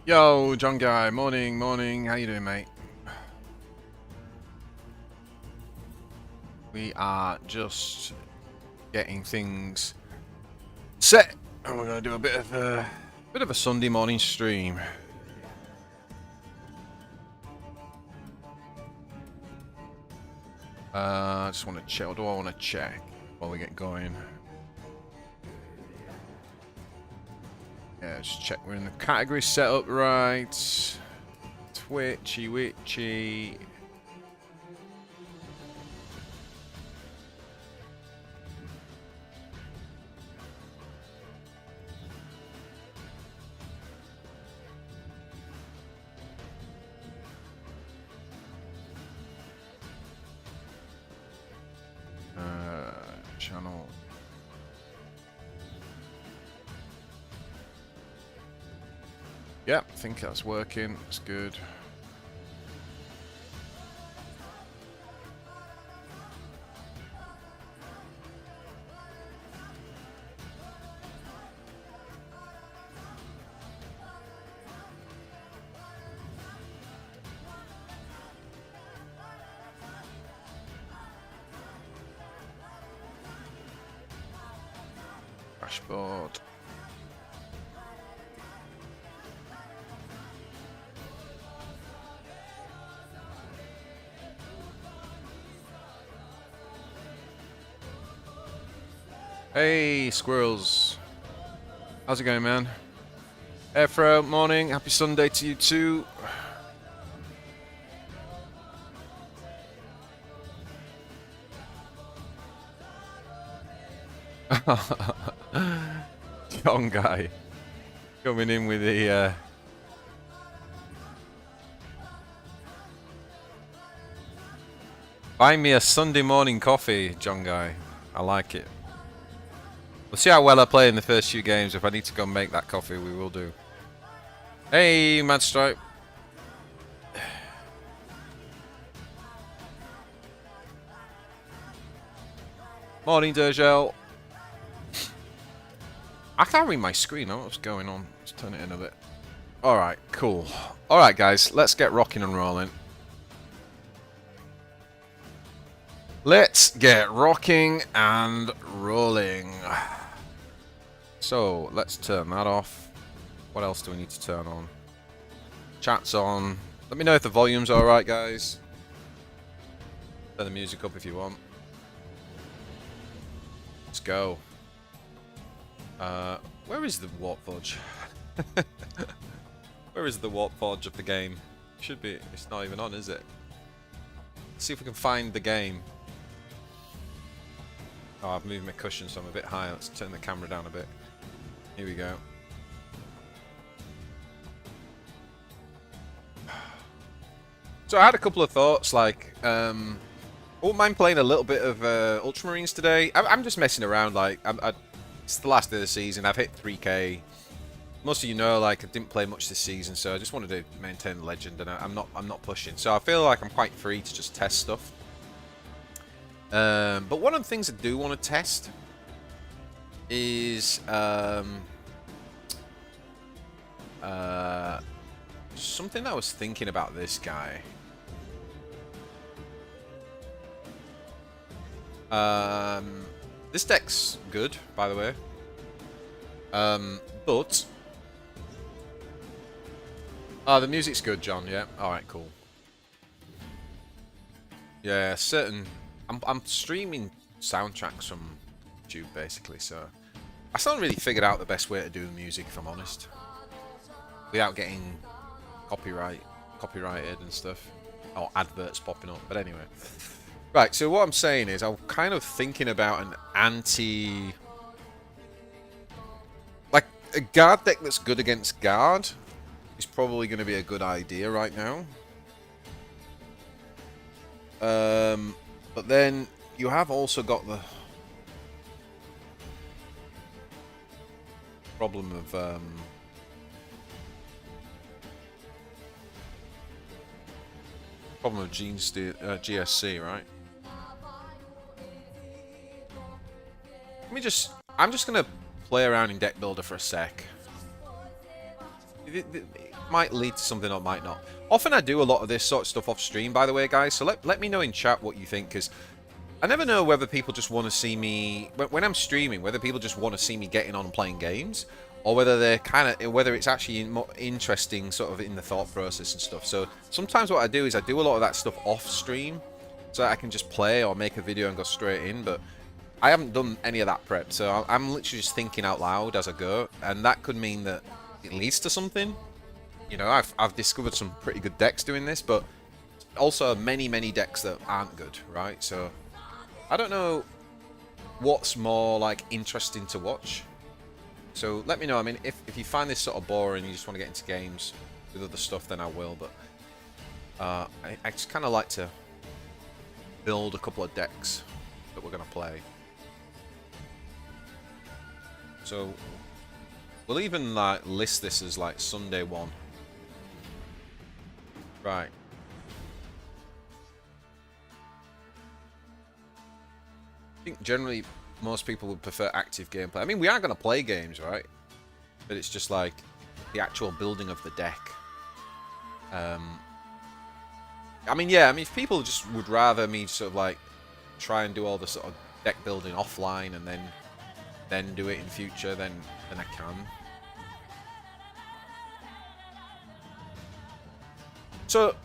Yo, John Guy, morning, morning. How you doing, mate? We are just getting things set, and we're gonna do a bit of a Sunday morning stream. I just want to check. What do I want to check while we get going? Yeah, just check we're in the category set up right. Twitchy witchy. Channel. Yep, I think that's working. That's good. Dashboard. Hey, squirrels. How's it going, man? Airfro, morning. Happy Sunday to you too. Young guy. Coming in with the... Buy me a Sunday morning coffee, John guy. I like it. We'll see how well I play in the first few games. If I need to go and make that coffee, we will do. Hey, Mad Stripe. Morning, Dergel. I can't read my screen. I don't know what's going on. Let's turn it in a bit. Alright, cool. Alright, guys. Let's get rocking and rolling. Let's get rocking and rolling. So, let's turn that off. What else do we need to turn on? Chat's on. Let me know if the volume's alright, guys. Turn the music up if you want. Let's go. Where is the Warpforge? Where is the Warpforge of the game? Should be. It's not even on, is it? Let's see if we can find the game. Oh, I've moved my cushion so I'm a bit high. Let's turn the camera down a bit. Here we go. So I had a couple of thoughts, like, I wouldn't mind playing a little bit of Ultramarines today. I'm just messing around, like, it's the last day of the season. I've hit 3k. Most of you know, like, I didn't play much this season, so I just wanted to maintain the legend, and I'm not pushing. So I feel like I'm quite free to just test stuff. But one of the things I do want to test is something I was thinking about this guy. This deck's good, by the way. But the music's good, John. Yeah. All right. Cool. Yeah. I'm streaming soundtracks from YouTube basically, so I still haven't really figured out the best way to do the music, if I'm honest, without getting copyrighted and stuff, or adverts popping up. But anyway, right. So what I'm saying is, I'm kind of thinking about an like a guard deck that's good against guard is probably going to be a good idea right now. But then you have also got the problem of GSC, right? I'm just gonna play around in Deck Builder for a sec. might lead to something or might not. Often I do a lot of this sort of stuff off stream, by the way, guys. So let me know in chat what you think, because I never know whether people just want to see me when I'm streaming, whether people just want to see me getting on and playing games, or whether they're whether it's actually more interesting, sort of in the thought process and stuff. So sometimes what I do is I do a lot of that stuff off stream, so that I can just play or make a video and go straight in. But I haven't done any of that prep, so I'm literally just thinking out loud as I go, and that could mean that it leads to something. You know, I've discovered some pretty good decks doing this, but also many decks that aren't good, right? So I don't know what's more like interesting to watch. So let me know. I mean, if you find this sort of boring and you just want to get into games with other stuff, then I will. But I just kind of like to build a couple of decks that we're gonna play. So we'll even like list this as like Sunday 1. Right. I think generally most people would prefer active gameplay. I mean, we are going to play games, right? But it's just like the actual building of the deck. I mean, yeah, I mean, if people just would rather me sort of like try and do all the sort of deck building offline and then do it in future, then I can. So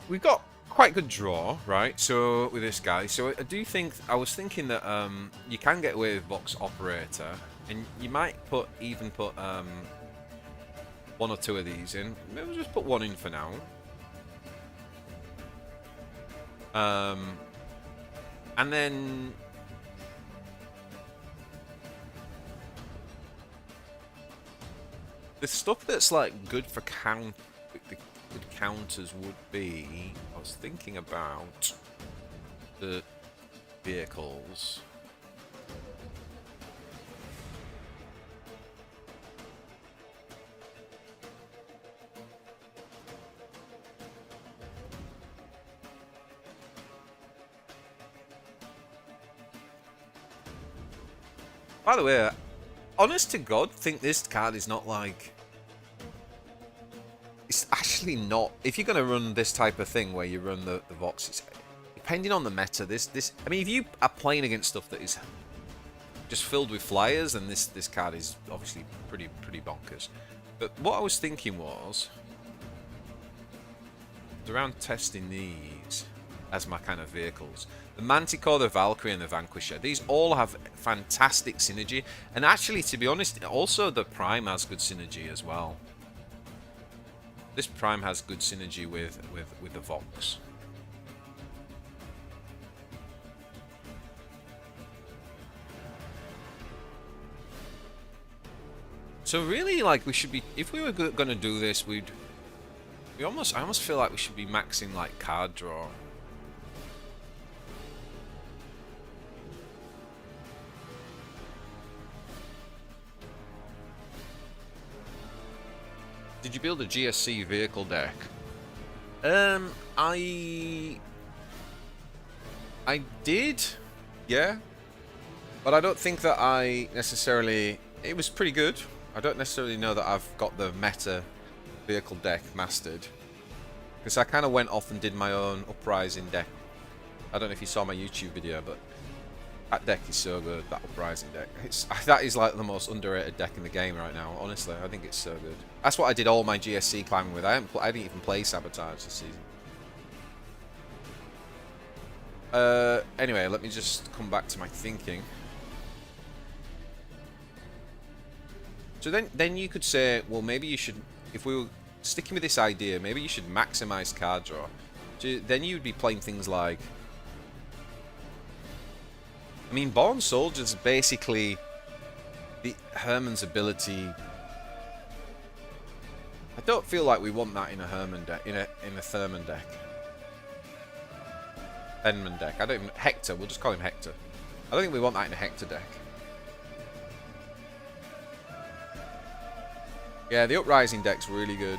we got quite a good draw, right? So with this guy, so I do think I was thinking that you can get away with Vox Operator, and you might even put 1 or 2 of these in. Maybe we'll just put 1 in for now. And then the stuff that's like good for the good counters would be, I was thinking about the vehicles. By the way, honest to God, think this card is not like... It's actually not... If you're going to run this type of thing where you run the Vox, it's, depending on the meta, this... I mean, if you are playing against stuff that is just filled with flyers, then this card is obviously pretty bonkers. But what I was thinking was around testing these as my kind of vehicles. The Manticore, the Valkyrie, and the Vanquisher. These all have fantastic synergy. And actually, to be honest, also the Prime has good synergy as well. This Prime has good synergy with the Vox. So really, like, we should be... If we were going to do this, I almost feel like we should be maxing, like, card draw. Did you build a GSC vehicle deck? I did, yeah. But I don't think that I necessarily... It was pretty good. I don't necessarily know that I've got the meta vehicle deck mastered. Because I kind of went off and did my own Uprising deck. I don't know if you saw my YouTube video, but that deck is so good, that Uprising deck. That is like the most underrated deck in the game right now, honestly. I think it's so good. That's what I did all my GSC climbing with. I didn't even play Sabotage this season. Anyway, let me just come back to my thinking. So then you could say, well, maybe you should, if we were sticking with this idea, maybe you should maximize card draw. So then you'd be playing things like... I mean, Born Soldier's basically the Herman's ability. I don't feel like we want that in a Herman deck, in a Thenmann deck. Thenmann deck. I don't even... Hector. We'll just call him Hector. I don't think we want that in a Hector deck. Yeah, the Uprising deck's really good.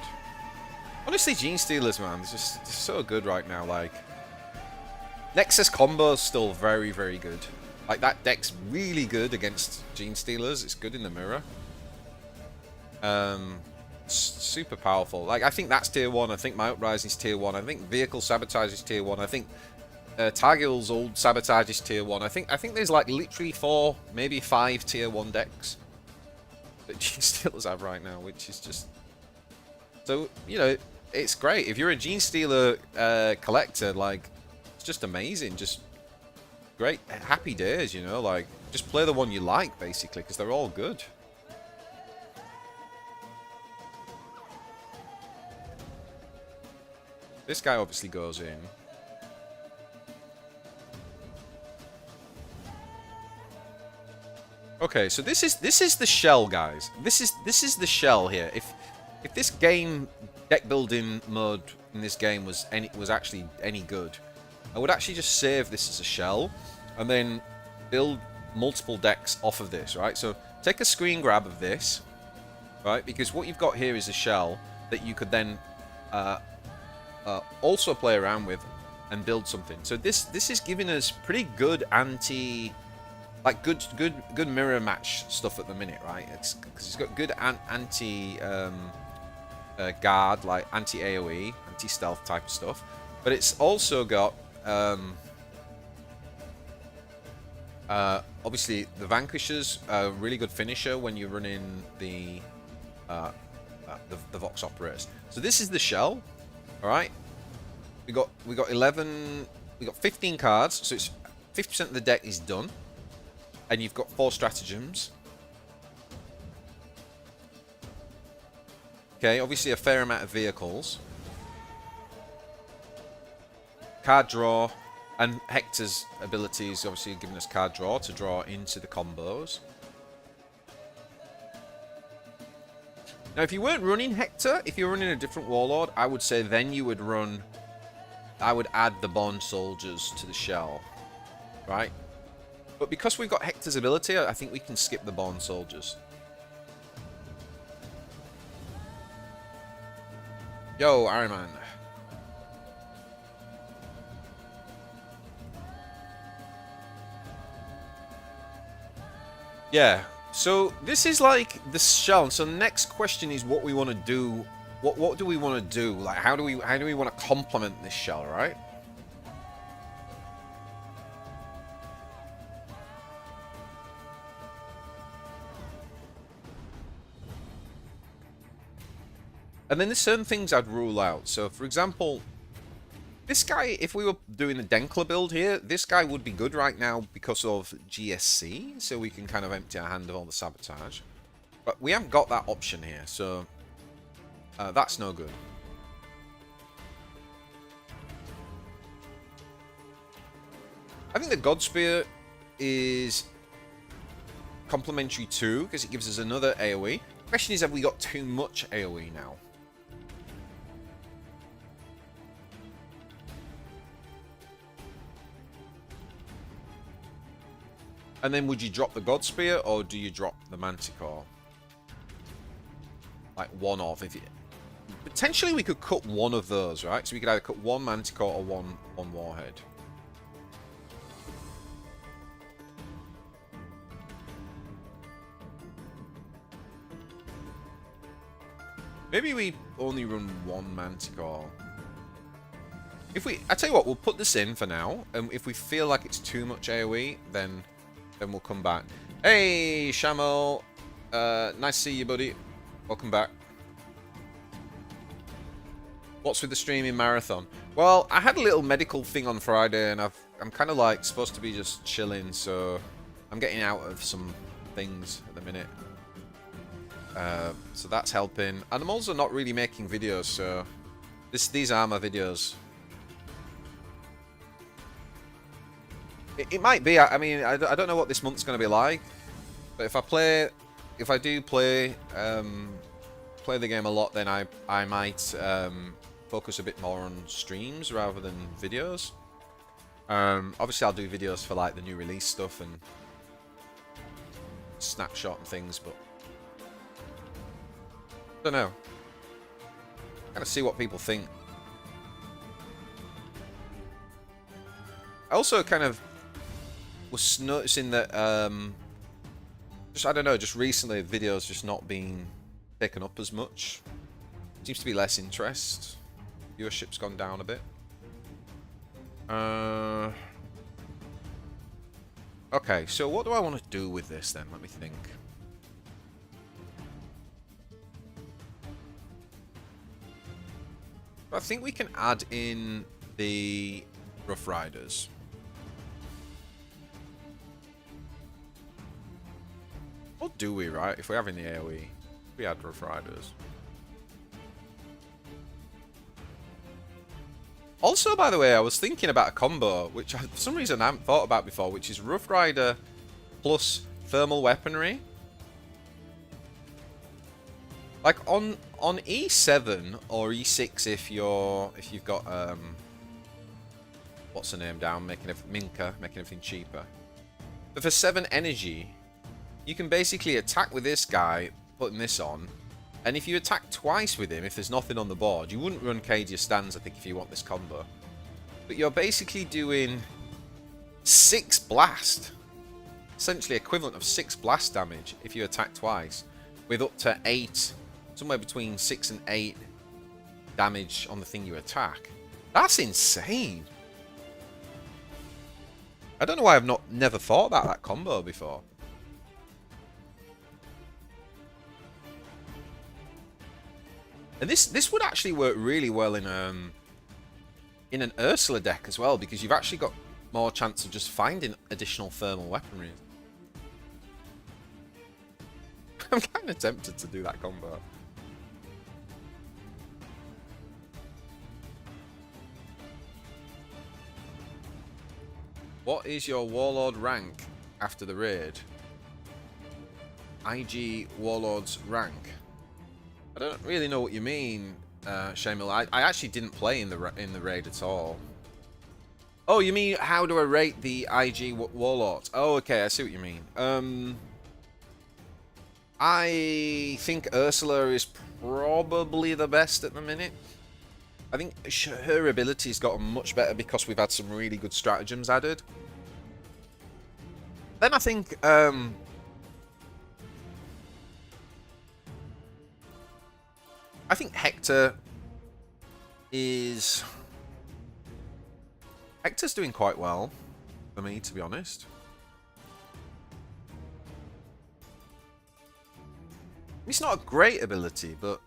Honestly, Gene Stealers, man, they're so good right now. Like, Nexus combo's still very good. Like, that deck's really good against Gene Stealers. It's good in the mirror. super powerful. Like, I think that's tier 1. I think my Uprising is tier 1. I think Vehicle Sabotage is tier 1. I think Targil's old Sabotage is tier 1. I think there's like literally 4, maybe 5 tier 1 decks that Gene Stealers have right now, which is just... So, you know, it's great. If you're a Gene Stealer collector, like, it's just amazing. Just great, happy days, you know? Like, just play the one you like, basically, because they're all good. This guy obviously goes in. Okay, so this is the shell, guys. This is the shell here. If this game deck building mode in this game was actually any good, I would actually just save this as a shell and then build multiple decks off of this, right? So take a screen grab of this, right? Because what you've got here is a shell that you could then also play around with and build something. So this is giving us pretty good like good mirror match stuff at the minute, right? It's because it's got good anti guard, like anti AoE, anti stealth type of stuff, but it's also got obviously the Vanquishers, a really good finisher when you're running the Vox Operators. So this is the shell, all right. We got 15 cards, so it's 50% of the deck is done. And you've got 4 stratagems. Okay, obviously a fair amount of vehicles. Card draw. And Hector's abilities obviously giving us card draw to draw into the combos. Now, if you weren't running Hector, if you're running a different Warlord, I would say then you would run... I would add the Bond Soldiers to the shell. Right? But because we've got Hector's ability, I think we can skip the Bond Soldiers. Yo, Iron Man. Yeah, so this is like the shell. So the next question is what we want to do. What do we want to do? Like, how do we want to complement this shell, right? And then there's certain things I'd rule out. So, for example, this guy, if we were doing the Denkler build here, this guy would be good right now because of GSC. So we can kind of empty our hand of all the sabotage. But we haven't got that option here, so that's no good. I think the Godspear is complementary too, because it gives us another AoE. The question is, have we got too much AoE now? And then would you drop the Godspear or do you drop the Manticore? Like one off. If you... Potentially we could cut one of those, right? So we could either cut one Manticore or one Warhead. Maybe we only run one Manticore. I tell you what, we'll put this in for now, and if we feel like it's too much AoE, then we'll come back. Hey, Shamo. Nice to see you, buddy. Welcome back. What's with the streaming marathon? Well, I had a little medical thing on Friday, and I'm kind of like supposed to be just chilling, so I'm getting out of some things at the minute. So that's helping. And I'm also not really making videos, so these are my videos. It might be. I mean, I don't know what this month's going to be like, but if I do play the game a lot, then I might focus a bit more on streams rather than videos. Obviously, I'll do videos for like the new release stuff and snapshot and things, but I don't know. Gotta see what people think. I also kind of was noticing that I don't know, just recently videos just not being taken up as much. Seems to be less interest. Viewership's gone down a bit. Okay, so what do I want to do with this then? Let me think. I think we can add in the Rough Riders. Or do we, right? If we're having the AoE, we add Rough Riders. Also, by the way, I was thinking about a combo, which for some reason I haven't thought about before, which is Rough Rider plus thermal weaponry. Like on E7 or E6 if you've got what's her name down, Minka, making everything cheaper. But for 7 energy, you can basically attack with this guy, putting this on. And if you attack twice with him, if there's nothing on the board, you wouldn't run Cadia Stands, I think, if you want this combo. But you're basically doing 6 blast. Essentially equivalent of 6 blast damage if you attack twice. With up to 8, somewhere between 6 and 8 damage on the thing you attack. That's insane. I don't know why I've never thought about that combo before. And this would actually work really well in an Ursula deck as well, because you've actually got more chance of just finding additional thermal weaponry. I'm kind of tempted to do that combo. What is your Warlord rank after the raid? IG Warlord's rank. I don't really know what you mean, Shamil. I actually didn't play in the raid at all. Oh, you mean how do I rate the IG Warlords? Oh, okay, I see what you mean. I think Ursula is probably the best at the minute. I think her ability's gotten much better because we've had some really good stratagems added. Then I think Hector's doing quite well for me, to be honest. It's not a great ability, but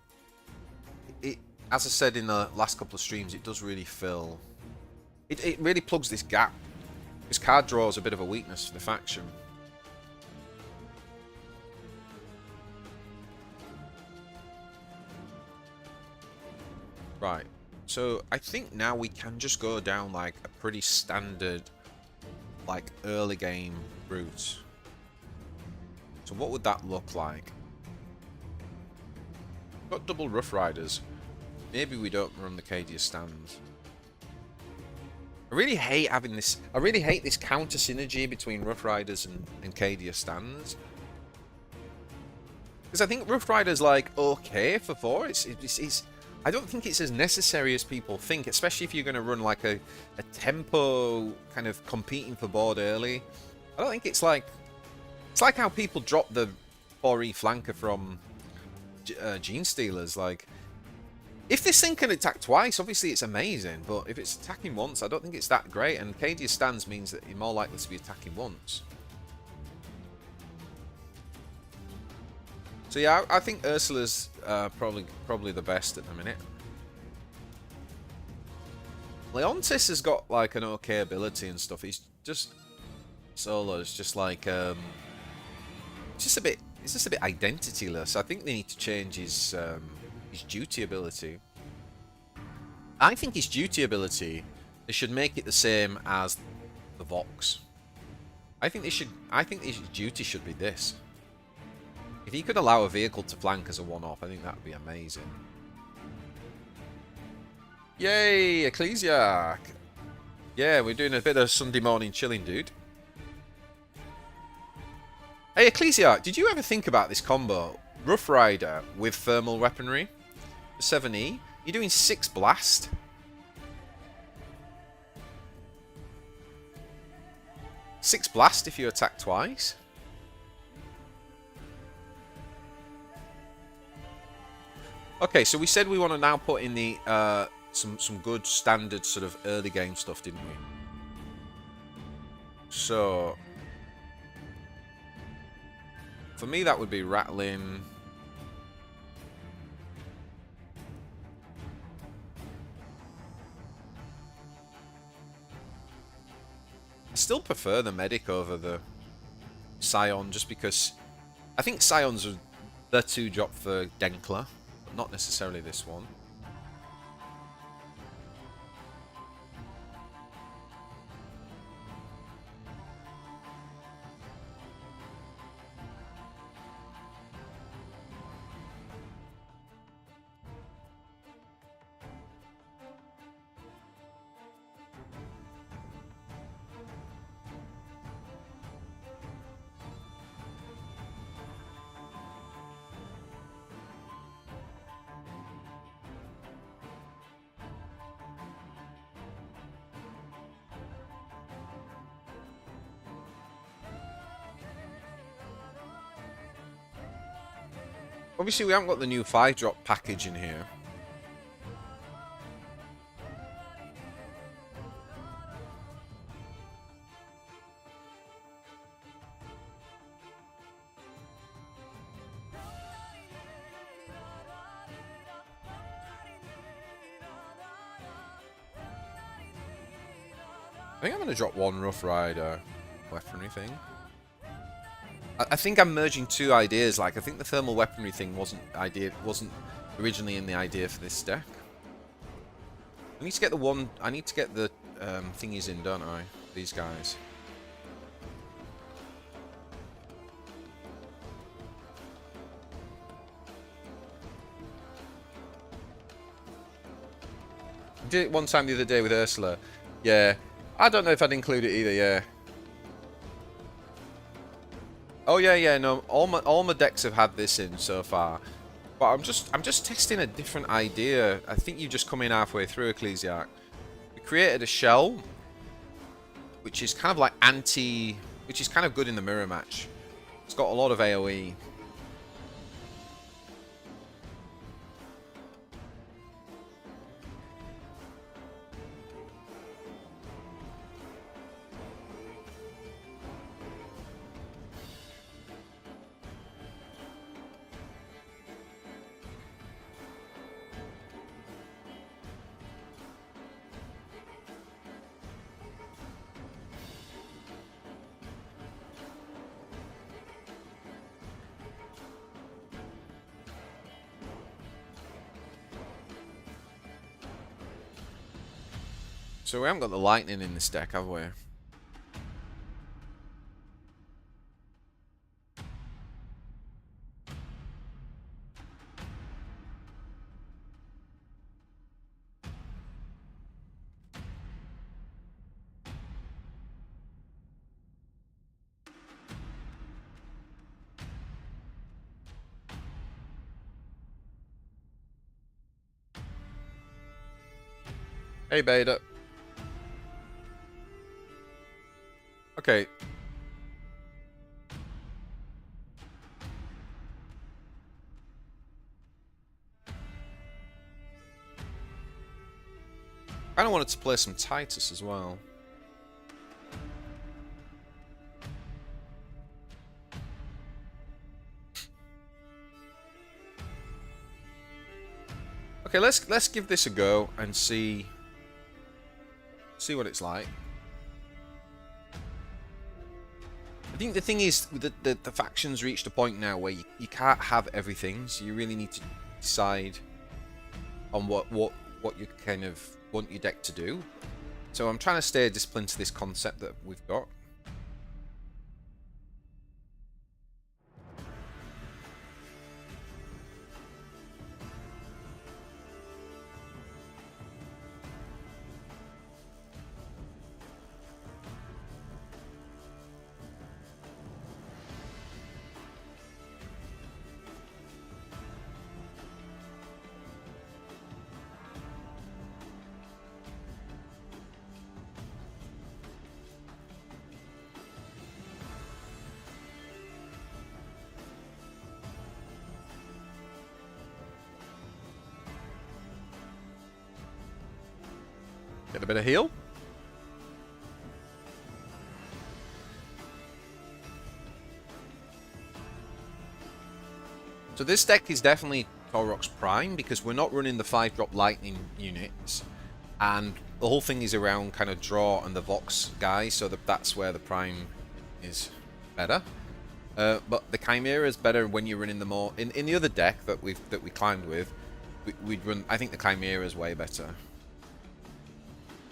it, as I said in the last couple of streams, it does really fill. It really plugs this gap. This card draw is a bit of a weakness for the faction. Right, so I think now we can just go down like a pretty standard, like early game route. So what would that look like? Got double Rough Riders. Maybe we don't run the Cadia Stands. I really hate having this. I really hate this counter synergy between Rough Riders and Cadia Stands. Because I think Rough Riders like okay for 4. It's I don't think it's as necessary as people think, especially if you're going to run like a tempo kind of competing for board early. I don't think it's like how people drop the 4E flanker from Gene Stealers. Like, if this thing can attack twice, obviously it's amazing, but if it's attacking once, I don't think it's that great, and Cadia Stands means that you're more likely to be attacking once. So yeah, I think Ursula's probably the best at the minute. Leontis has got like an okay ability and stuff. He's just solo's just like it's just a bit identityless. I think they need to change his duty ability. I think his duty ability, they should make it the same as the Vox. I think his duty should be this. If he could allow a vehicle to flank as a one-off, I think that would be amazing. Yay, Ecclesiarch! Yeah, we're doing a bit of Sunday morning chilling, dude. Hey, Ecclesiarch, did you ever think about this combo? Rough Rider with thermal weaponry, 7E. You're doing 6 blast. Six blast if you attack twice. Okay, so we said we want to now put in the some good standard sort of early game stuff, didn't we? So for me, that would be rattling. I still prefer the medic over the Scion, just because I think Scions are the two drop for Denkler, but not necessarily this one. Obviously, we haven't got the new 5-drop package in here. I think I'm going to drop one Rough Rider weaponry thing. I think I'm merging two ideas. Like, I think the thermal weaponry thing wasn't originally in the idea for this deck. I need to get the one. I need to get the thingies in, don't I? These guys. I did it one time the other day with Ursula. Yeah, I don't know if I'd include it either. Yeah. Oh yeah, no. All my decks have had this in so far, but I'm just testing a different idea. I think you just come in halfway through, Ecclesiarch. We created a shell, which is kind of like which is kind of good in the mirror match. It's got a lot of AOE. So we haven't got the lightning in this deck, have we? Hey, Beta. Okay. I kind of wanted to play some Titus as well. Okay, let's give this a go and see what it's like. I think the thing is, the factions reached a point now where you can't have everything, so you really need to decide on what you kind of want your deck to do. So I'm trying to stay disciplined to this concept that we've got. Get a bit of heal. So this deck is definitely Korok's Prime because we're not running the 5-drop lightning units, and the whole thing is around kind of draw and the Vox guys, so that's where the Prime is better. But the Chimera is better when you're running the more in the other deck that we climbed with. We'd run. I think the Chimera is way better.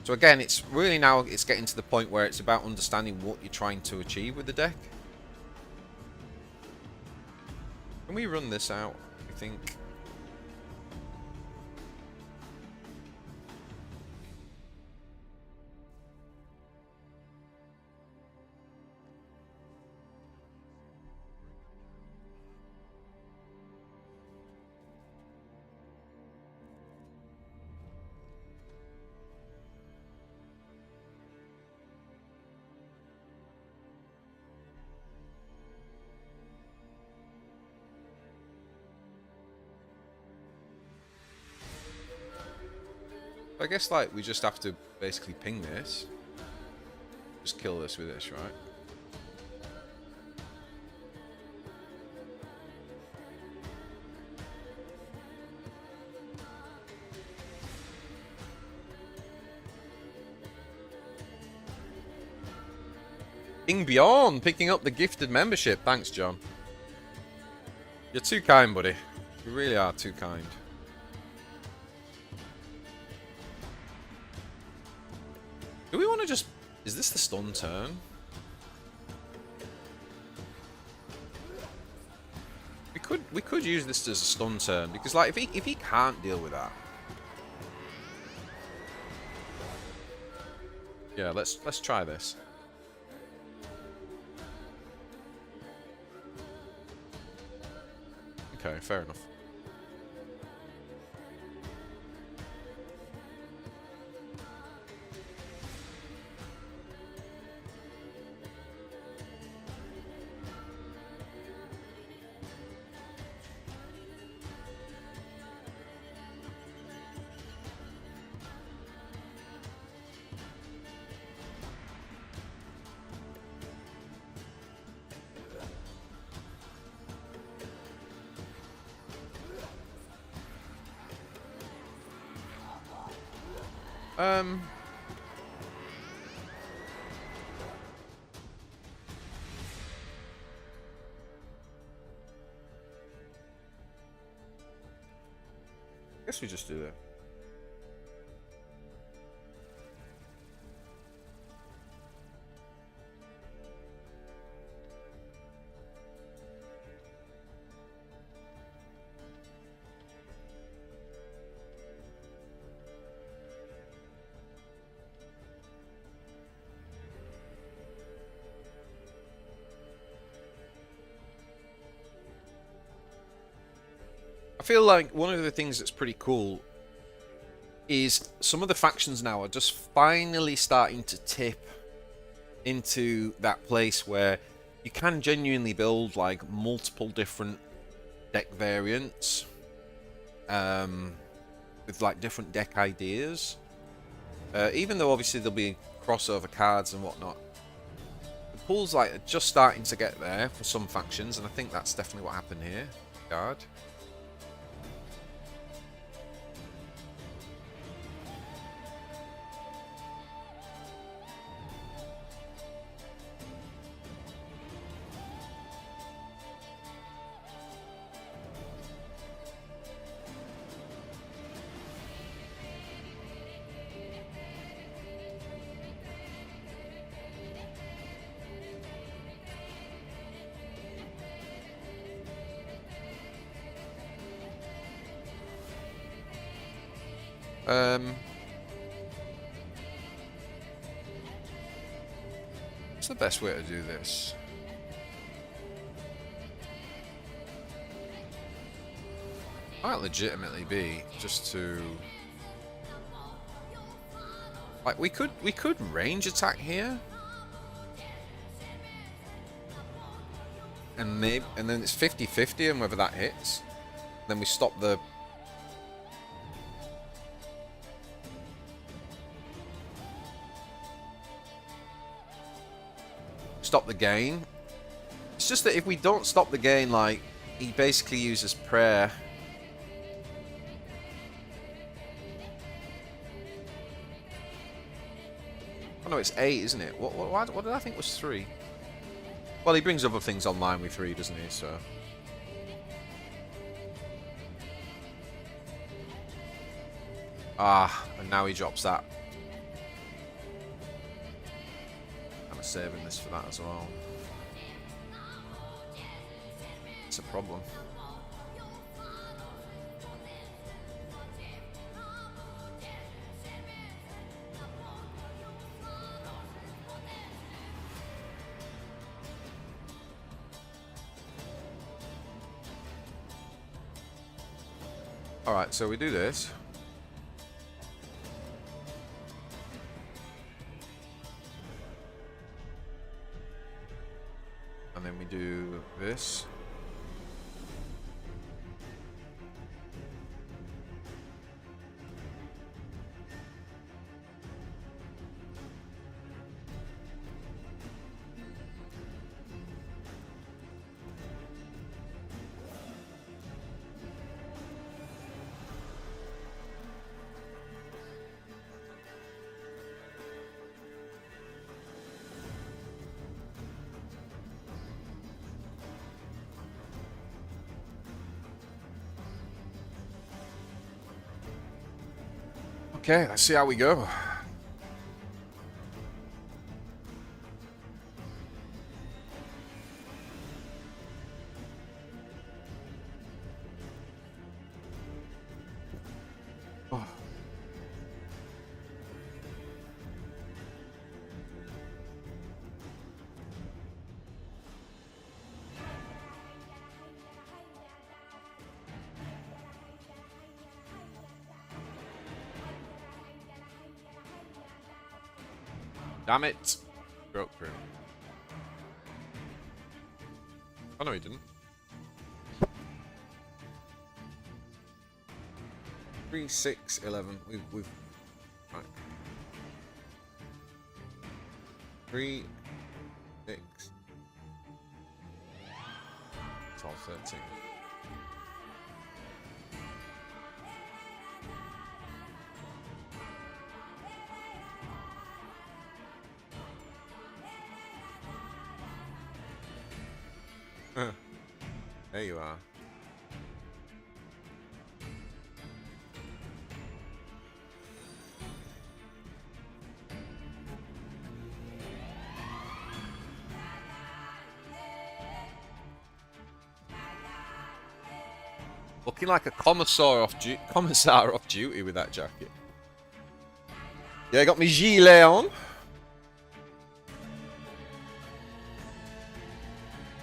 So again, it's really now it's getting to the point where it's about understanding what you're trying to achieve with the deck. Can we run this out, I think? I guess, like, we just have to basically ping this. Just kill this with this, right? King Bjorn picking up the gifted membership. Thanks, John. You're too kind, buddy. You really are too kind. Do we want to just... Is this the stun turn? We could use this as a stun turn because, like, if he can't deal with that, yeah, let's try this. Okay, fair enough. Guess we just do that. I feel like one of the things that's pretty cool is some of the factions now are just finally starting to tip into that place where you can genuinely build like multiple different deck variants with like different deck ideas. Even though obviously there'll be crossover cards and whatnot. The pool's like just starting to get there for some factions, and I think that's definitely what happened here. Guard. What's the best way to do this? Might legitimately be just to like we could range attack here. And maybe and then it's 50-50 and whether that hits. Then we stop the stop the gain. It's just that if we don't stop the gain, like, he basically uses prayer. Oh no, it's 8, isn't it? What did I think was 3? Well, he brings other things online with 3, doesn't he? So. Ah, and now he drops that. I'm saving this for that as well. It's a problem. Alright, so we do this. And then we do this. Okay, let's see how we go. Oh. Damn it. Broke through. Oh no, he didn't. 3, 6, 11. We've right. 3, 6, 12, 13. There you are. Looking like a commissar off duty with that jacket. Yeah, I got my gilet on.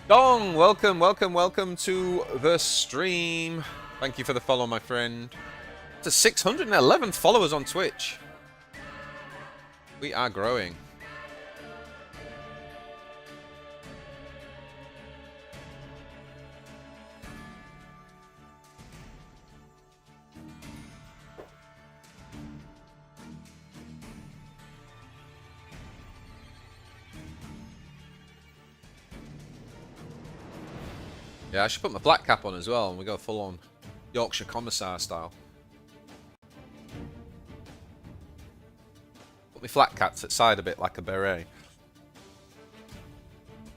Dong, welcome to the stream. Thank you for the follow, my friend. To 611 followers on Twitch. We are growing. Yeah, I should put my black cap on as well, and we go full on Yorkshire Commissar style. Put my flat cap to the side a bit like a beret.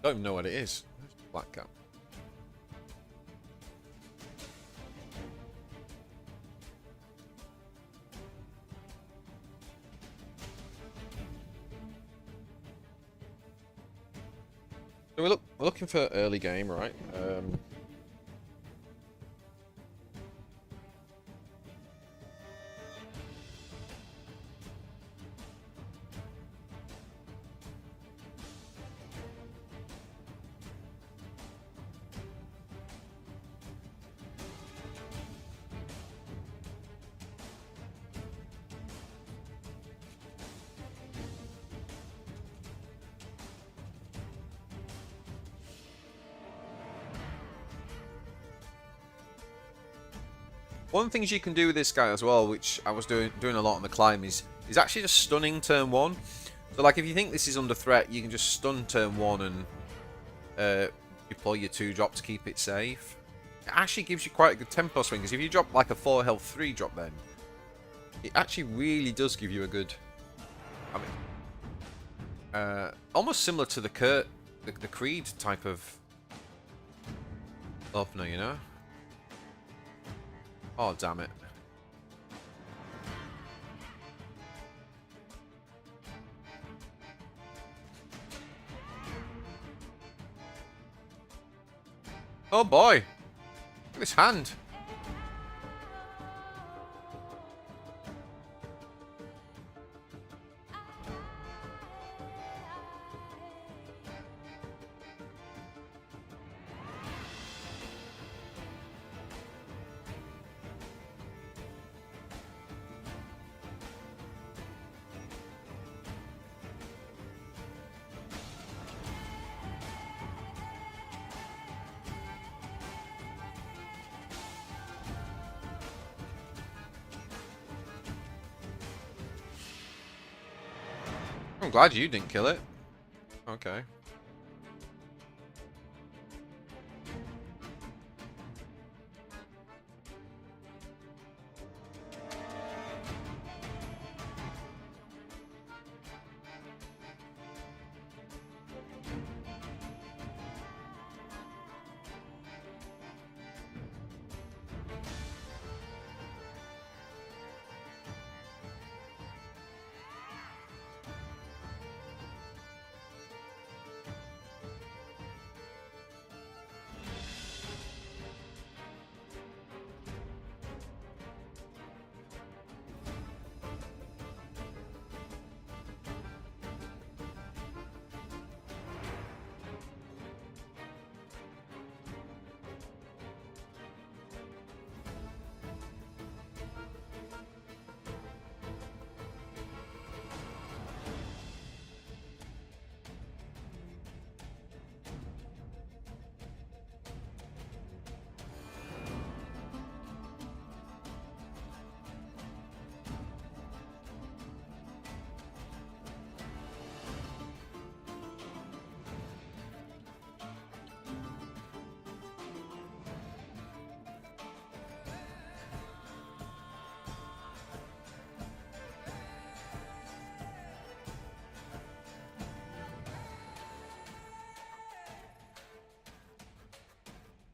Don't even know what it is. Black cap. So we're looking for early game, right? One of the things you can do with this guy as well, which I was doing a lot on the climb, is actually just stunning turn 1. So, like, if you think this is under threat, you can just stun turn 1 and deploy your 2-drop to keep it safe. It actually gives you quite a good tempo swing, because if you drop like a 4 health 3-drop then, it actually really does give you a good... I mean, almost similar to the Creed type of opener, you know? Oh, damn it. Oh boy! Look at this hand! I'm glad you didn't kill it. Okay.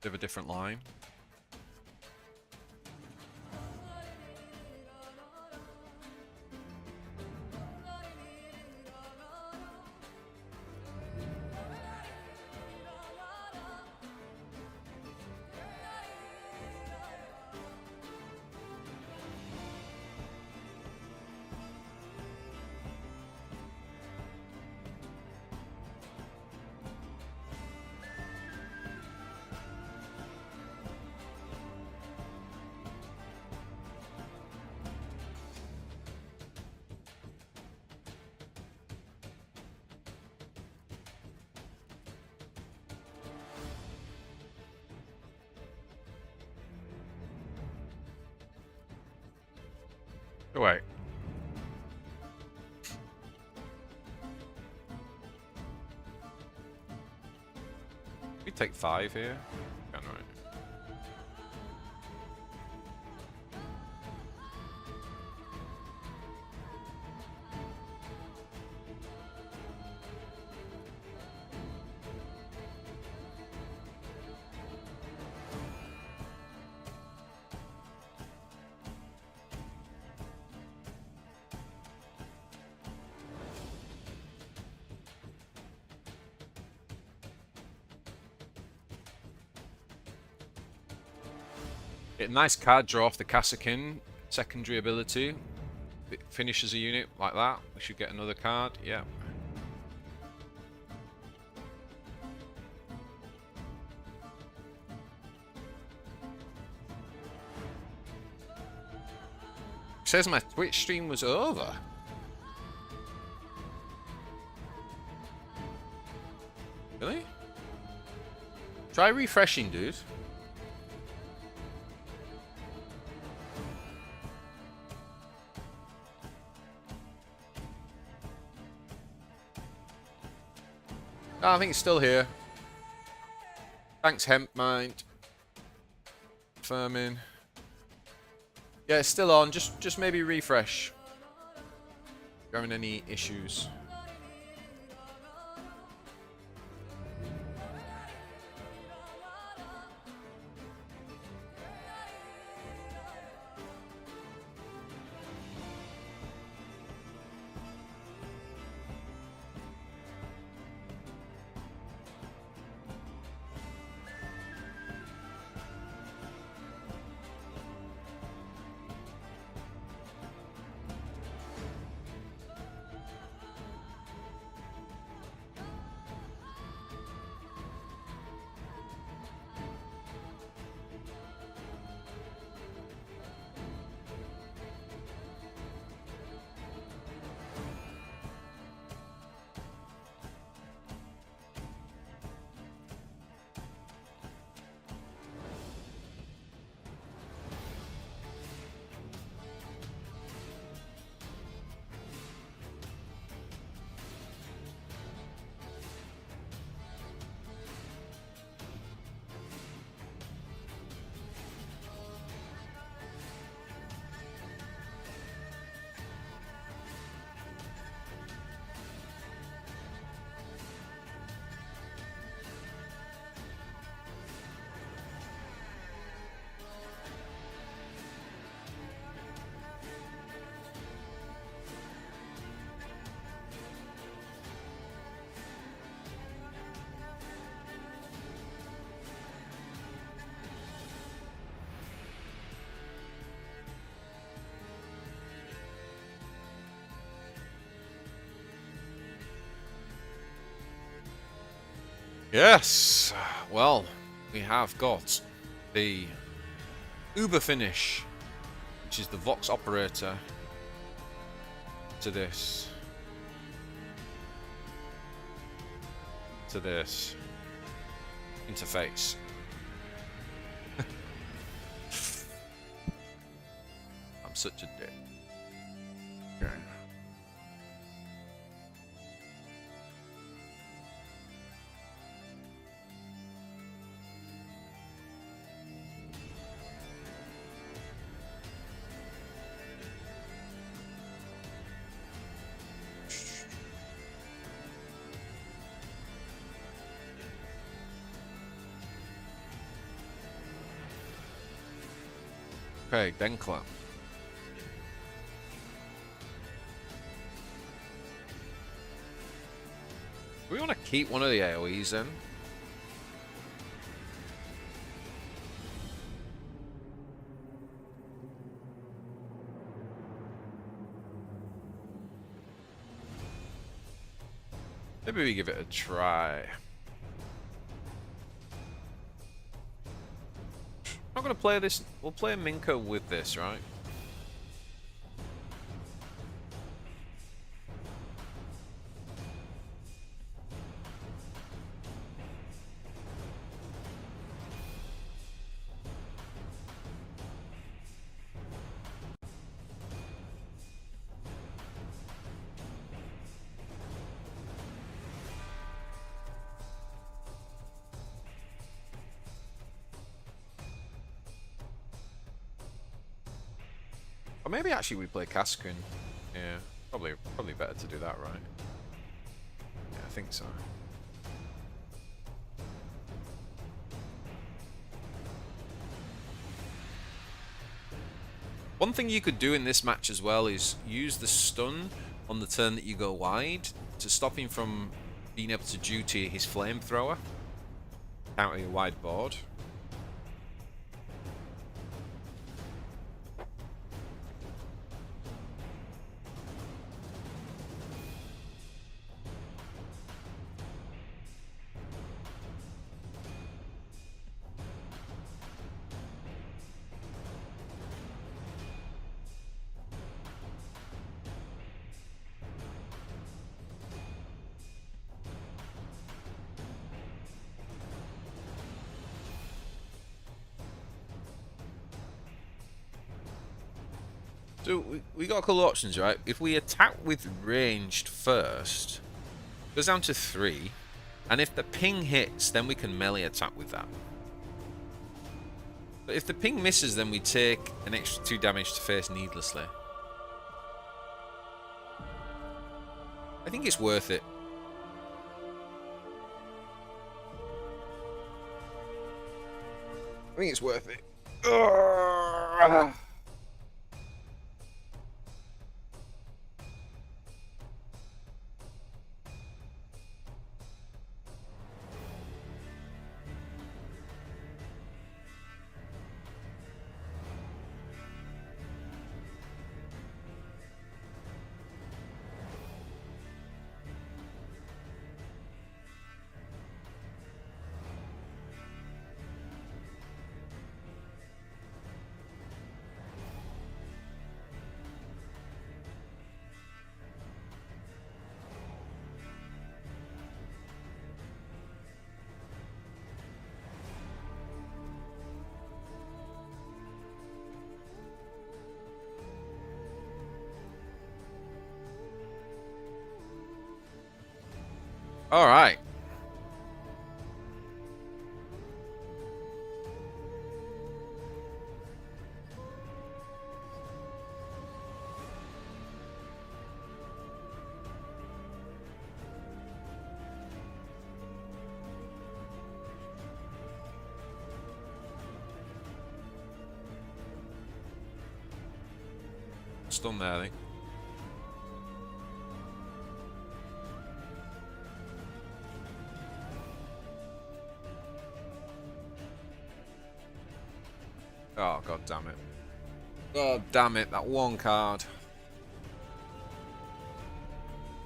Bit of a different line. Oh, wait. We take 5 here. Can right. Get a nice card draw off the Ghazghkull secondary ability. If it finishes a unit like that, we should get another card. Yeah. It says my Twitch stream was over. Really? Try refreshing, dude. No, I think it's still here. Thanks, Hempmind. Firming. Yeah, it's still on. Just maybe refresh. If you're having any issues. Yes, well, we have got the Uber finish, which is the Vox operator to this interface. I'm such a dick. Okay. Okay, Denkler. Do we want to keep one of the AoEs then? Maybe we give it a try. I'm not going to play this. We'll play Minka with this, right? Or maybe actually we play Ghazghkull. Yeah, probably better to do that, right? Yeah, I think so. One thing you could do in this match as well is use the stun on the turn that you go wide to stop him from being able to duty his flamethrower out of your wide board. So we got a couple of options, right? If we attack with ranged first, goes down to 3. And if the ping hits, then we can melee attack with that. But if the ping misses, then we take an extra 2 damage to face needlessly. I think it's worth it. I think it's worth it. Ugh. All right. Stun there, I think. Oh, god damn it. God damn it, that one card.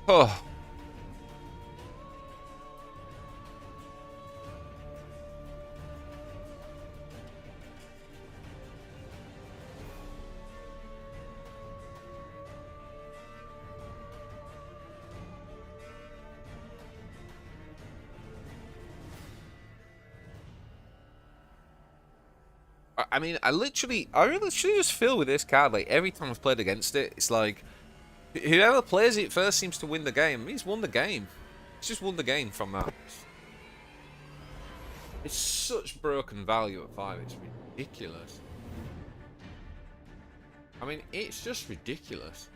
Oh. I mean, I literally just feel with this card, like, every time I've played against it, it's like, whoever plays it first seems to win the game. I mean, he's won the game. He's just won the game from that. It's such broken value at 5, it's ridiculous. I mean, it's just ridiculous.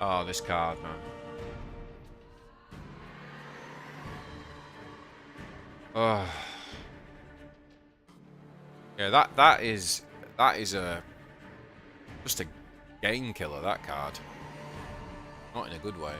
Oh, this card, man. Oh. Yeah, that is a just a game killer, that card. Not in a good way.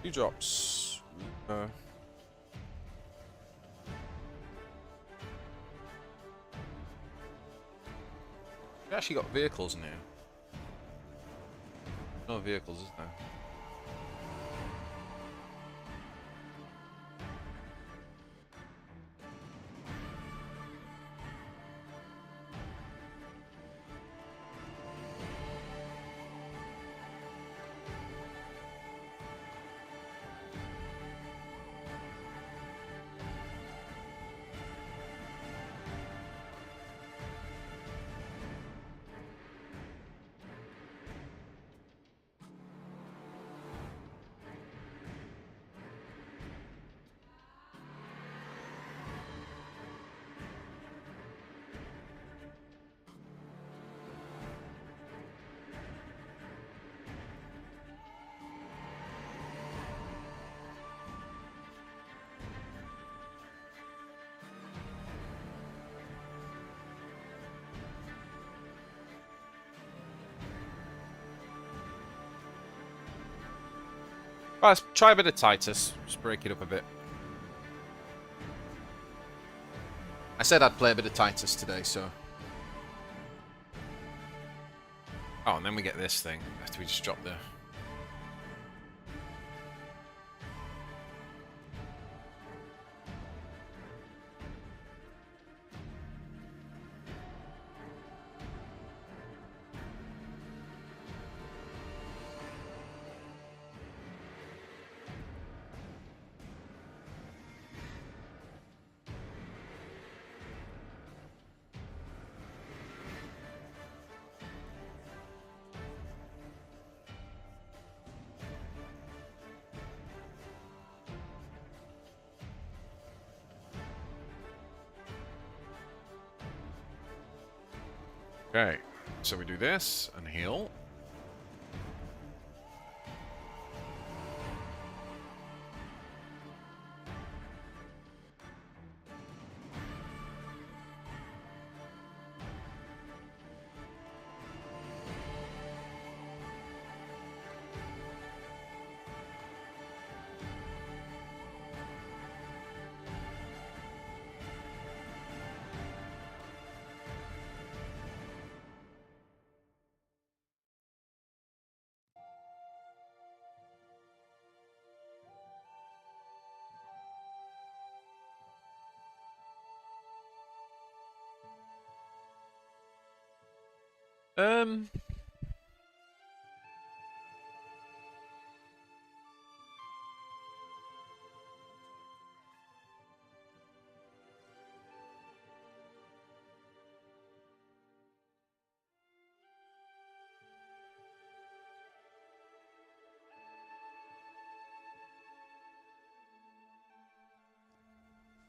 Two drops. We actually got vehicles now. No vehicles, is there? Well, let's try a bit of Titus. Just break it up a bit. I said I'd play a bit of Titus today, so... Oh, and then we get this thing after we just drop the... Okay, so we do this and heal. Um...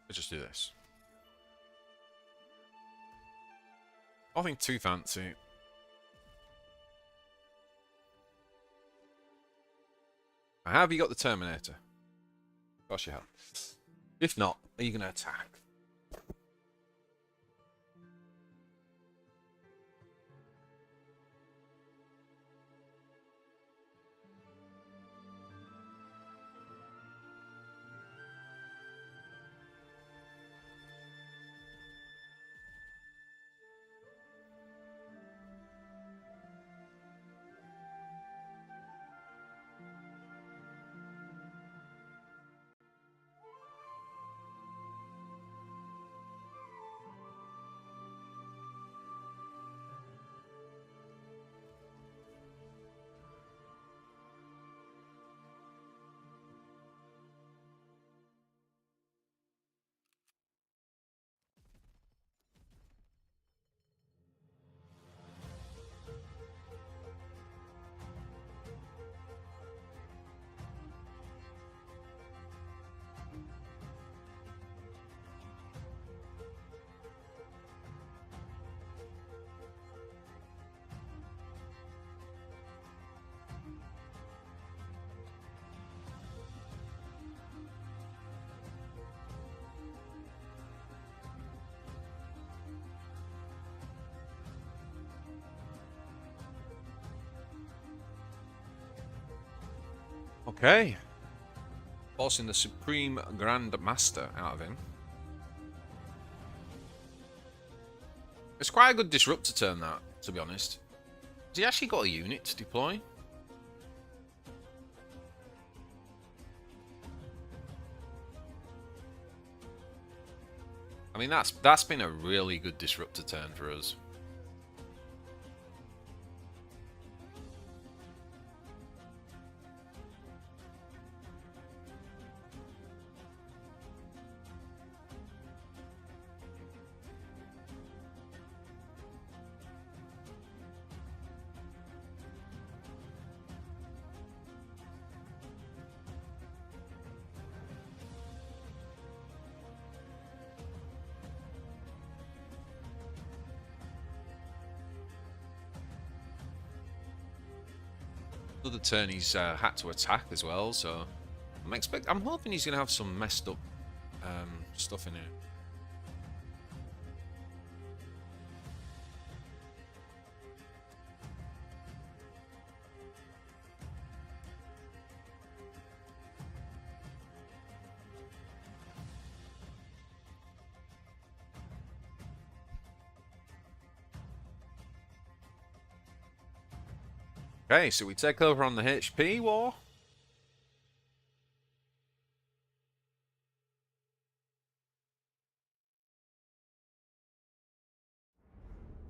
Let's just do this. Nothing too fancy. Have you got the Terminator? Of course you have. If not, are you going to attack? Okay. Forcing the Supreme Grand Master out of him. It's quite a good disruptor turn, that, to be honest. Has he actually got a unit to deploy? I mean, that's been a really good disruptor turn for us. Another turn he's had to attack as well, so I'm hoping he's gonna have some messed up stuff in here. Okay, so we take over on the HP war.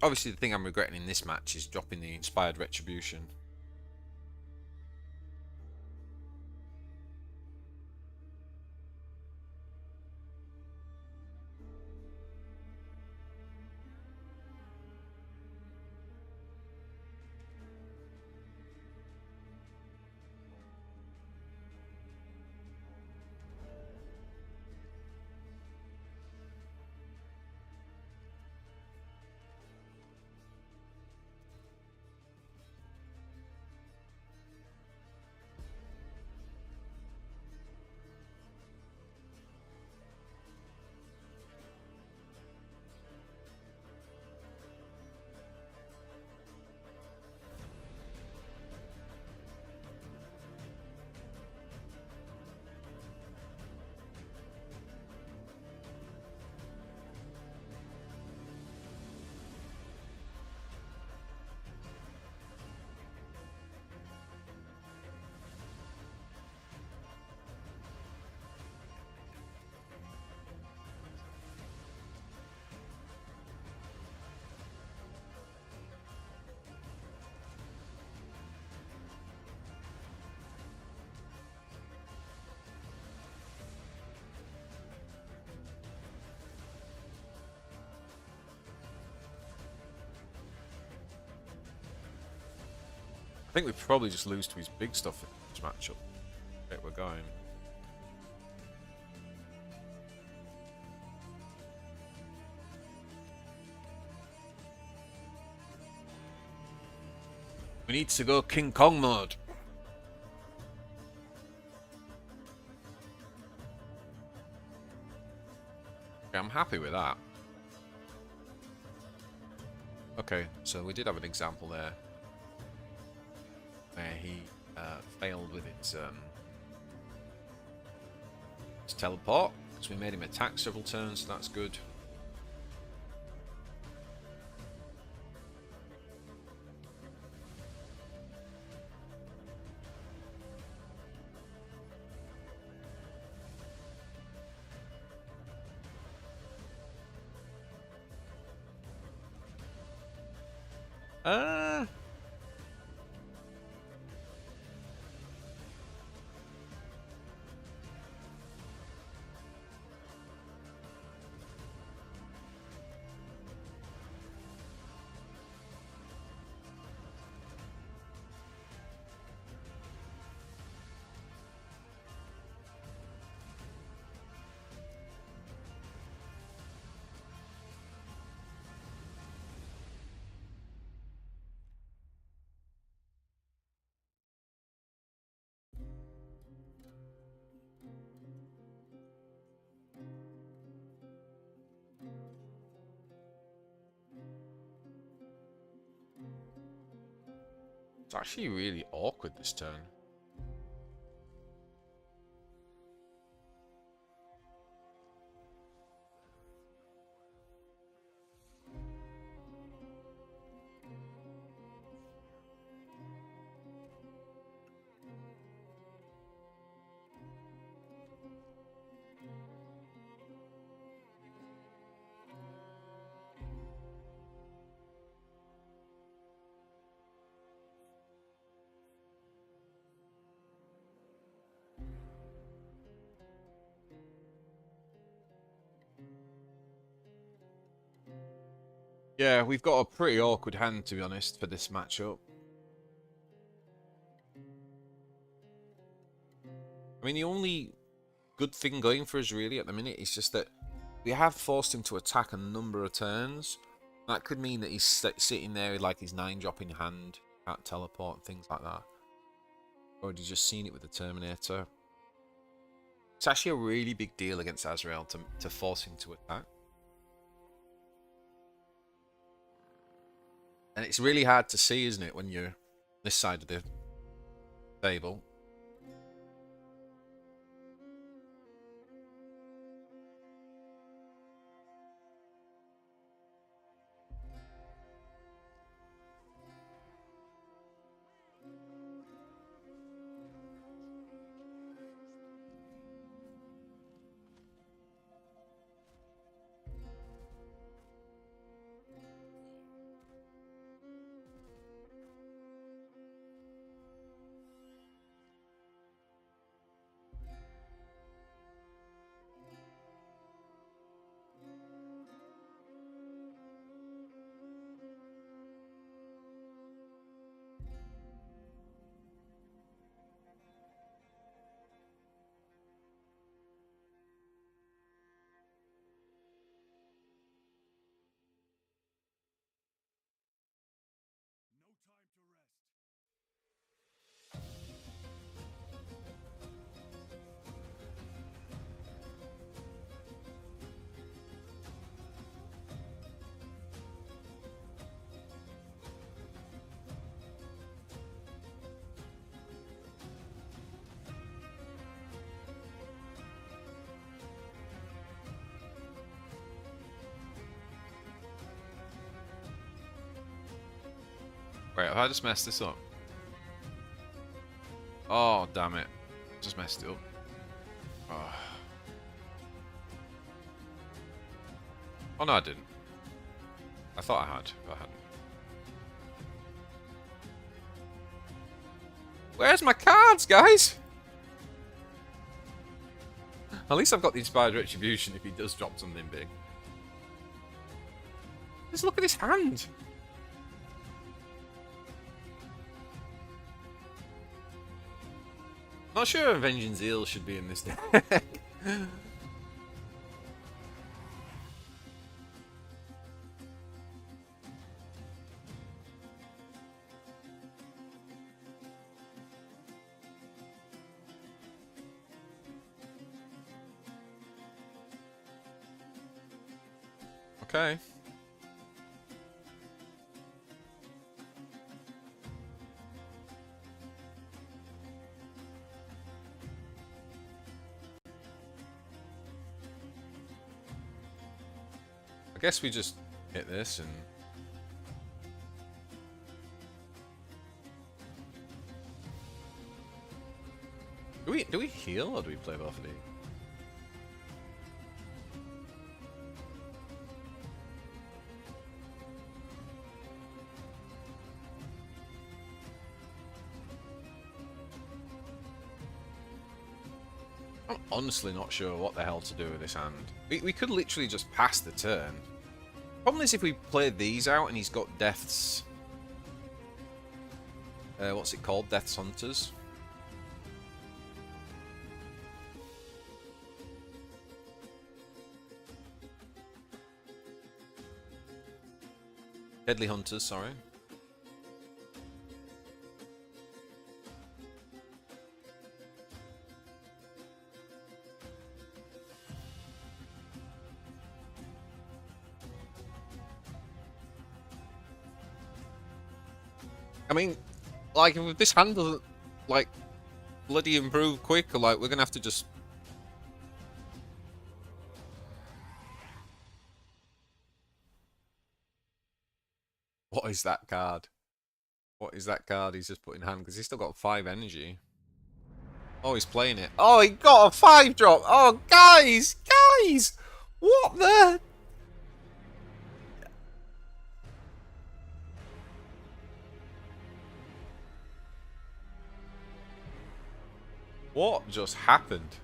Obviously, the thing I'm regretting in this match is dropping the Inspired Retribution. I think we probably just lose to his big stuff in this matchup. Okay, we're going. We need to go King Kong mode. Okay, I'm happy with that. Okay, so we did have an example there where he failed with his teleport, because we made him attack several turns, so that's good. Uh, it's actually really awkward this turn. Yeah, we've got a pretty awkward hand, to be honest, for this matchup. I mean, the only good thing going for us really at the minute is just that we have forced him to attack a number of turns. That could mean that he's sitting there with like his 9-drop in hand, can't teleport and things like that. Already just seen it with the Terminator. It's actually a really big deal against Azrael to force him to attack. And it's really hard to see, isn't it, when you're this side of the table. Wait, have I just messed this up? Oh, damn it. Just messed it up. Oh. Oh, no, I didn't. I thought I had, but I hadn't. Where's my cards, guys? At least I've got the Inspired Retribution if he does drop something big. Just look at his hand. Not sure Avenging Zeal should be in this deck. Okay. I guess we just hit this and... Do we heal or do we play both of these? I'm honestly not sure what the hell to do with this hand. We could literally just pass the turn. Problem is if we played these out and he's got Death's... what's it called? Death's Hunters. Deadly Hunters, sorry. I mean, like, if this hand doesn't, like, bloody improve quick, or, like, we're gonna have to just... What is that card? What is that card he's just put in hand? Because he's still got 5 energy. Oh, he's playing it. Oh, he got a 5-drop! Oh, guys! Guys! What the... What just happened?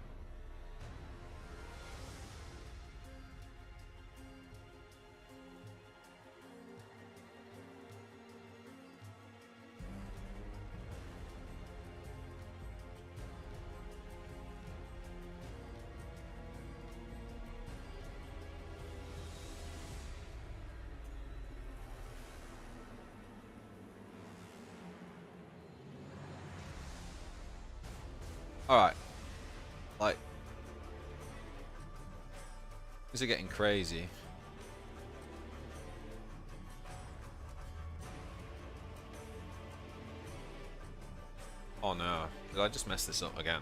Alright. Like... Is it getting crazy? Oh no. Did I just mess this up again?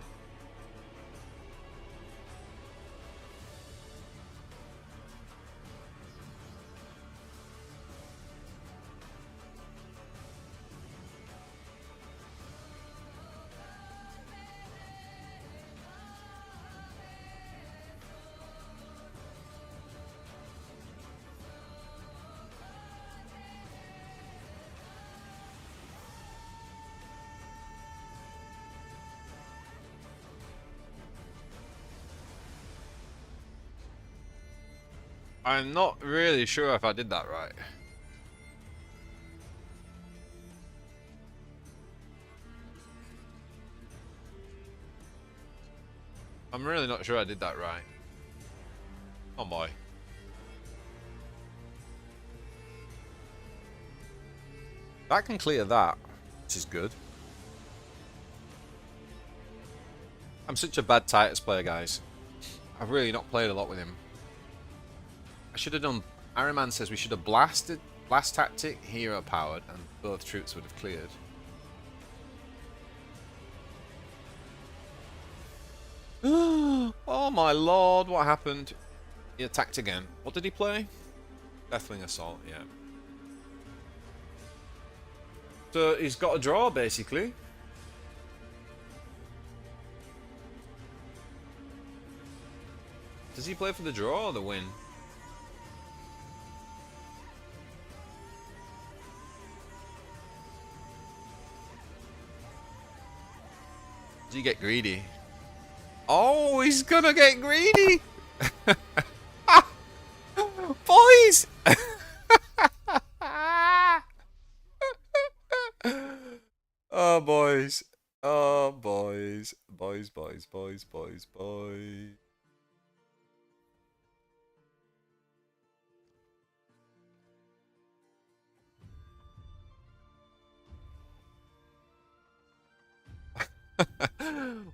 I'm not really sure if I did that right. I'm really not sure I did that right. Oh boy. That can clear that, which is good. I'm such a bad Titus player, guys. I've really not played a lot with him. I should have done... Iron Man says we should have blasted blast tactic, hero powered, and both troops would have cleared. Oh my lord, what happened? He attacked again. What did he play? Deathwing Assault, yeah. So he's got a draw, basically. Does he play for the draw or the win? Does he get greedy? Oh, he's gonna get greedy! Boys! Oh, boys. Oh, boys. Boys, boys, boys, boys, boys.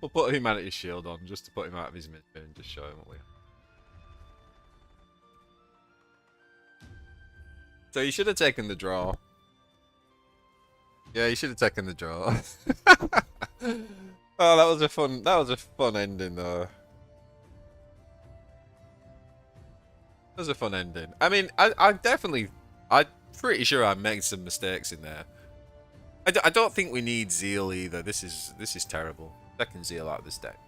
We'll put a Humanity Shield on just to put him out of his misery and just show him what we are. So you should have taken the draw. Yeah, you should have taken the draw. Oh, that was a fun ending though. That was a fun ending. I mean, I'm pretty sure I made some mistakes in there. I don't think we need Zeal either. This is terrible. Second Zeal out of this deck.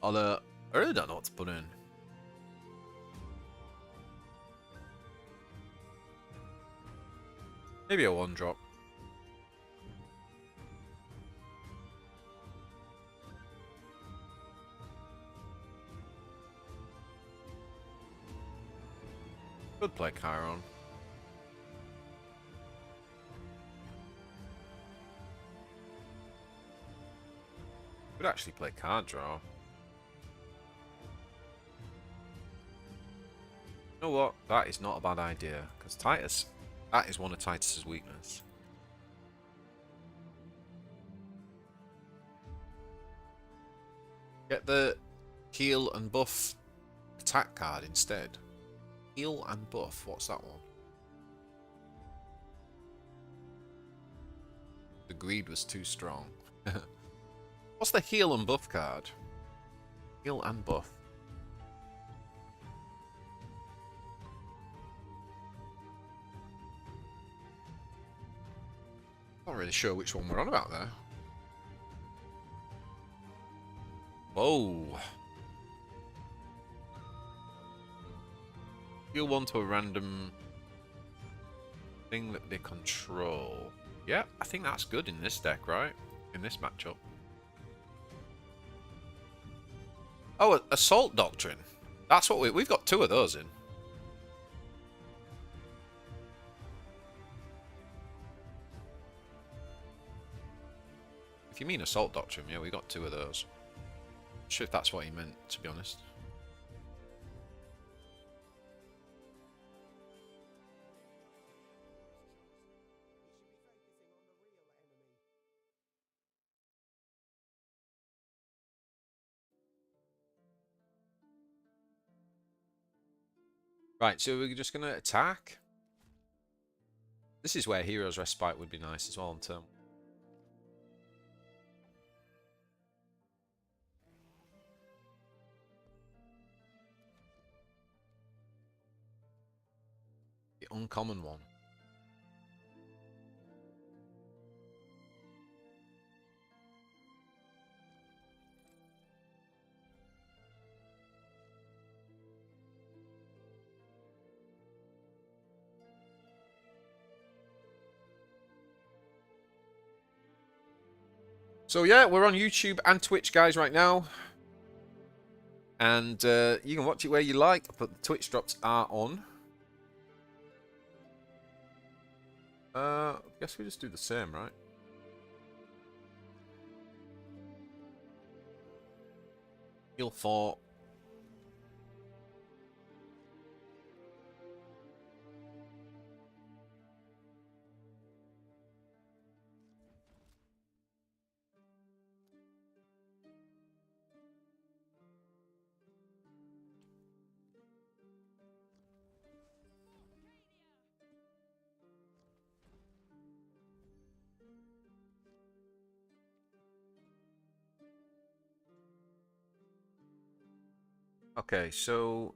Although, I really don't know what to put in. Maybe a 1-drop. Could play Chiron. Could actually play card draw. You know what? That is not a bad idea. Because Titus, that is one of Titus's weaknesses. Get the heal and buff attack card instead. Heal and buff. What's that one? The greed was too strong. What's the heal and buff card? Heal and buff. Not really sure which one we're on about there. Whoa. Heal one to a random thing that they control. Yeah, I think that's good in this deck, right? In this matchup. Oh, Assault Doctrine. That's what we've got 2 of those in. If you mean Assault Doctrine, yeah, we got 2 of those. Not sure if that's what he meant, to be honest. Right, so we're just going to attack. This is where Hero's Respite would be nice as well on turn. The uncommon one. So yeah, we're on YouTube and Twitch, guys, right now. And you can watch it where you like, but the Twitch drops are on. I guess we just do the same, right? Heal 4. Okay, so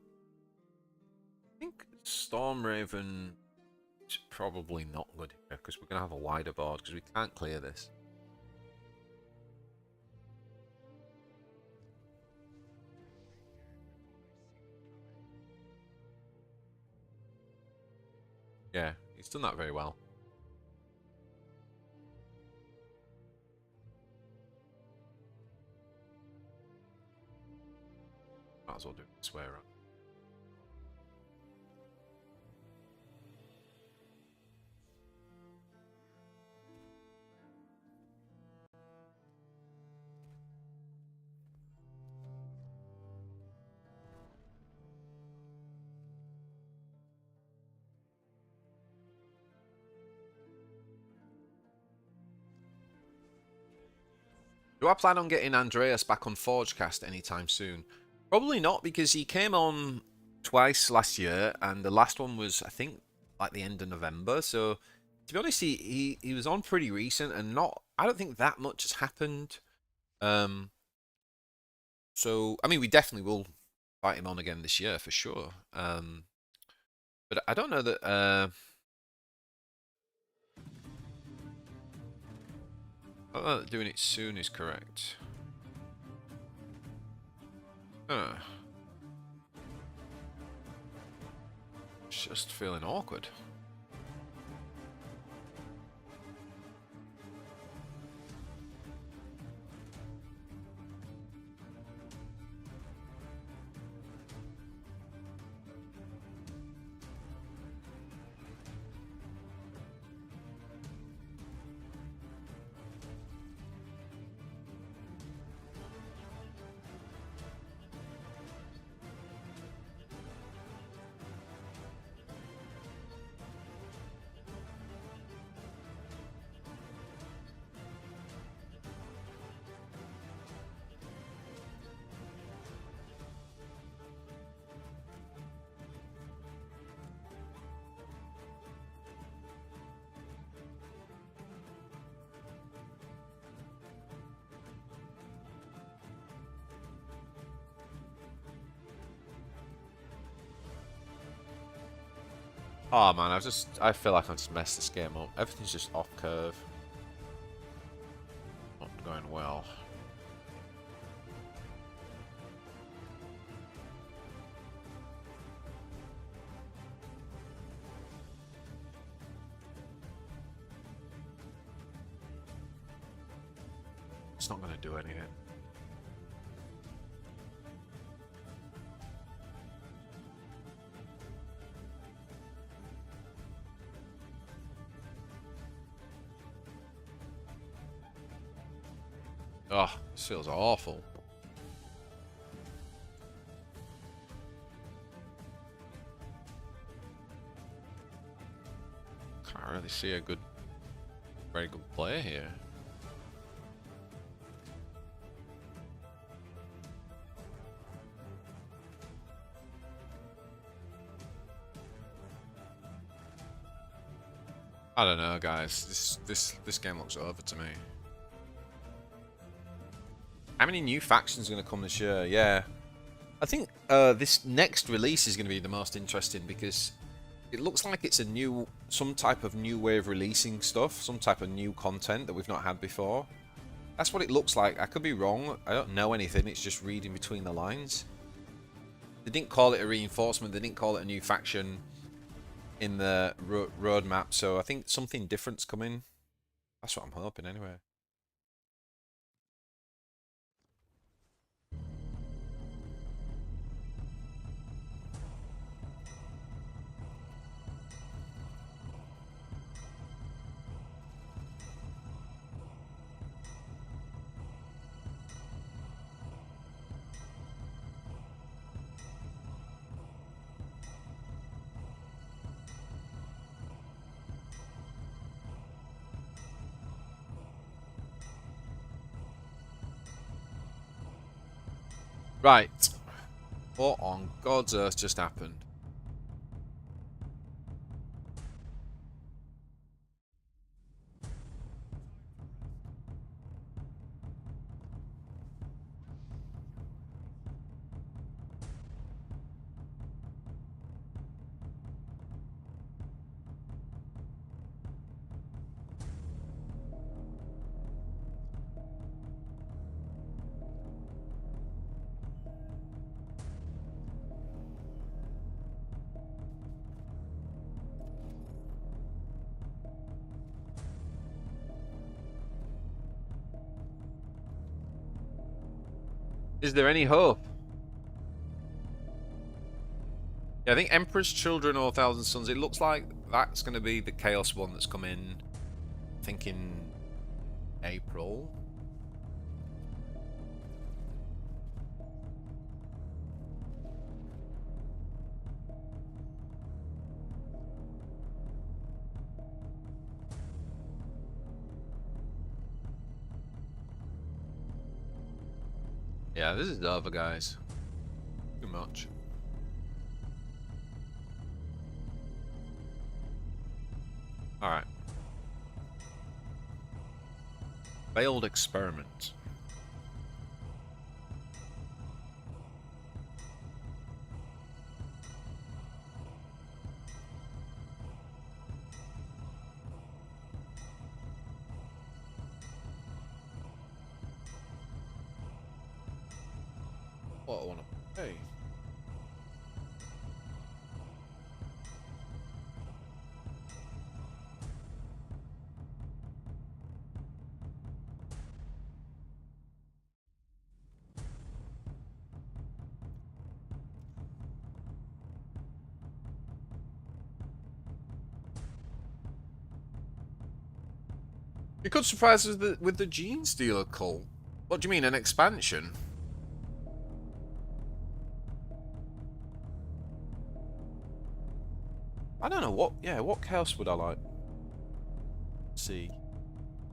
I think Storm Raven is probably not good here because we're going to have a wider board because we can't clear this. Yeah, he's done that very well. Might as well do it this way around. Do I plan on getting Andreas back on Forgecast anytime soon? Probably not, because he came on twice last year, and the last one was, I think, like the end of November. So, to be honest, he was on pretty recent, and not. I don't think that much has happened. Um, so I mean, we definitely will fight him on again this year for sure. But I don't know that. I don't know that doing it soon is correct. Huh. Just feeling awkward. Oh man, I feel like I've just messed this game up. Everything's just off curve. Not going well. It's not going to do anything. Oh, this feels awful. Can't really see a very good play here. I don't know, guys. This game looks over to me. How many new factions are going to come this year? Yeah, I think this next release is going to be the most interesting because it looks like it's some type of new way of releasing stuff, some type of new content that we've not had before. That's what it looks like. I could be wrong. I don't know anything. It's just reading between the lines. They didn't call it a reinforcement. They didn't call it a new faction in the roadmap. So I think something different's coming. That's what I'm hoping anyway. Right. What on God's earth just happened? Is there any hope? Yeah, I think Emperor's Children or Thousand Sons, it looks like that's going to be the Chaos one that's come in, I think in April. Yeah, this is over, guys. Too much. Alright. Failed experiment. What I want to play. You could surprise us with the Gene Stealer cult. What do you mean, an expansion? I don't know what. Yeah, what chaos would I like? Let's see.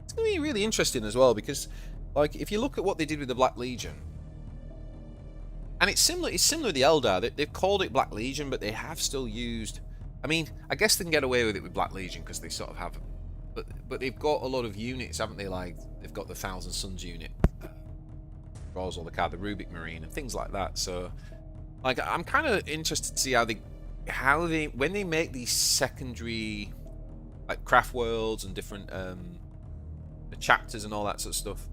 It's gonna be really interesting as well because, like, if you look at what they did with the Black Legion, and it's similar. It's similar to the Eldar. They've called it Black Legion, but they have still used. I mean, I guess they can get away with it with Black Legion because they sort of have. But they've got a lot of units, haven't they? Like they've got the Thousand Suns unit, draws all the card, the Rubik Marine, and things like that. So, like, I'm kind of interested to see how they when they make these secondary, like craft worlds and different the chapters and all that sort of stuff.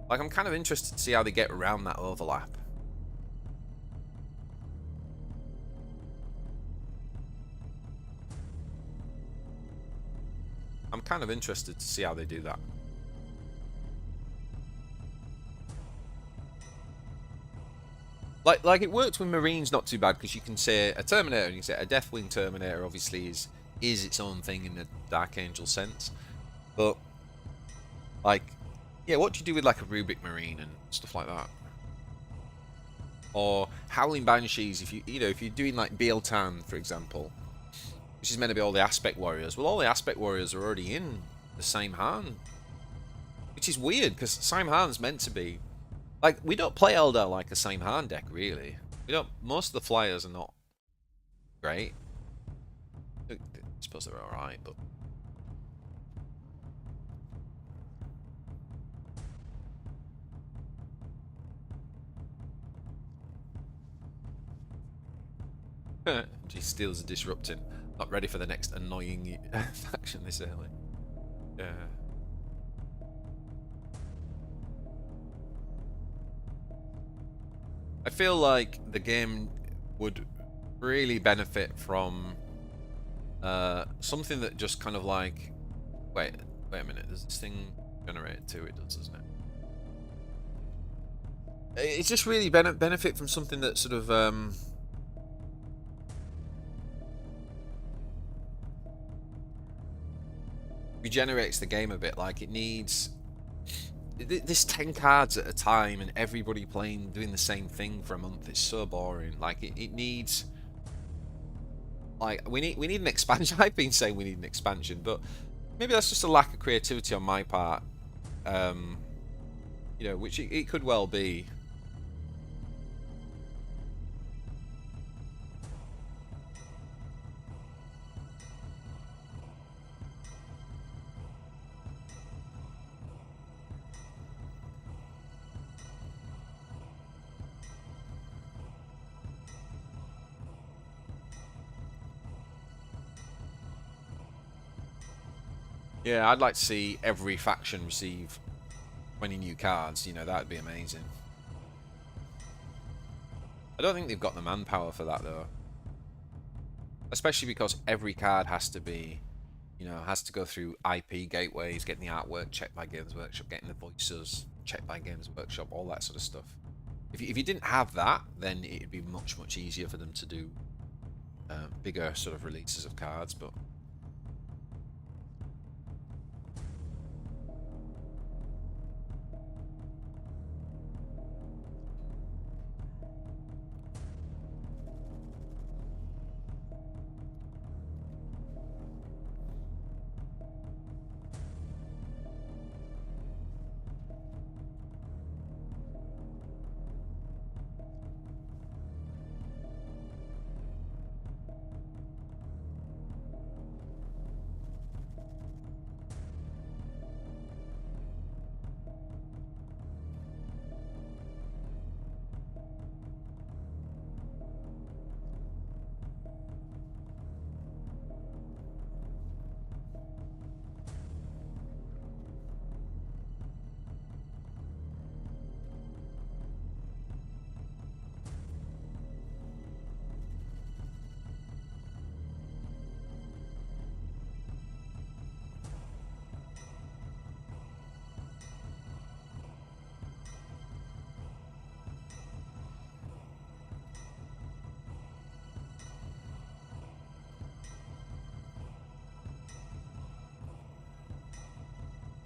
Like, I'm kind of interested to see how they get around that overlap. I'm kind of interested to see how they do that. Like it works with Marines not too bad because you can say a Terminator and you can say a Deathwing Terminator obviously is its own thing in the Dark Angel sense. But like, yeah, what do you do with like a Rubik Marine and stuff like that? Or Howling Banshees if if you're doing like Bealtan, for example, which is meant to be all the Aspect Warriors. Well, all the Aspect Warriors are already in the same hand. Which is weird, because same hand's meant to be... Like, we don't play Eldar like a same hand deck, really. We don't... Most of the flyers are not great. I suppose they're alright, but... G steals are disrupting. Not ready for the next annoying faction this early. Yeah. I feel like the game would really benefit from something that just kind of like... Wait a minute. Does this thing generate too? It does, doesn't it? It's just really benefit from something that sort of... regenerates the game a bit. Like, it needs this 10 cards at a time and everybody doing the same thing for a month is so boring. Like, it needs, like, we need an expansion. I've been saying we need an expansion, but maybe that's just a lack of creativity on my part, which it could well be. Yeah, I'd like to see every faction receive 20 new cards. That'd be amazing. I don't think they've got the manpower for that, though. Especially because every card has to be, has to go through IP gateways, getting the artwork checked by Games Workshop, getting the voices checked by Games Workshop, all that sort of stuff. If you didn't have that, then it'd be much easier for them to do bigger sort of releases of cards. But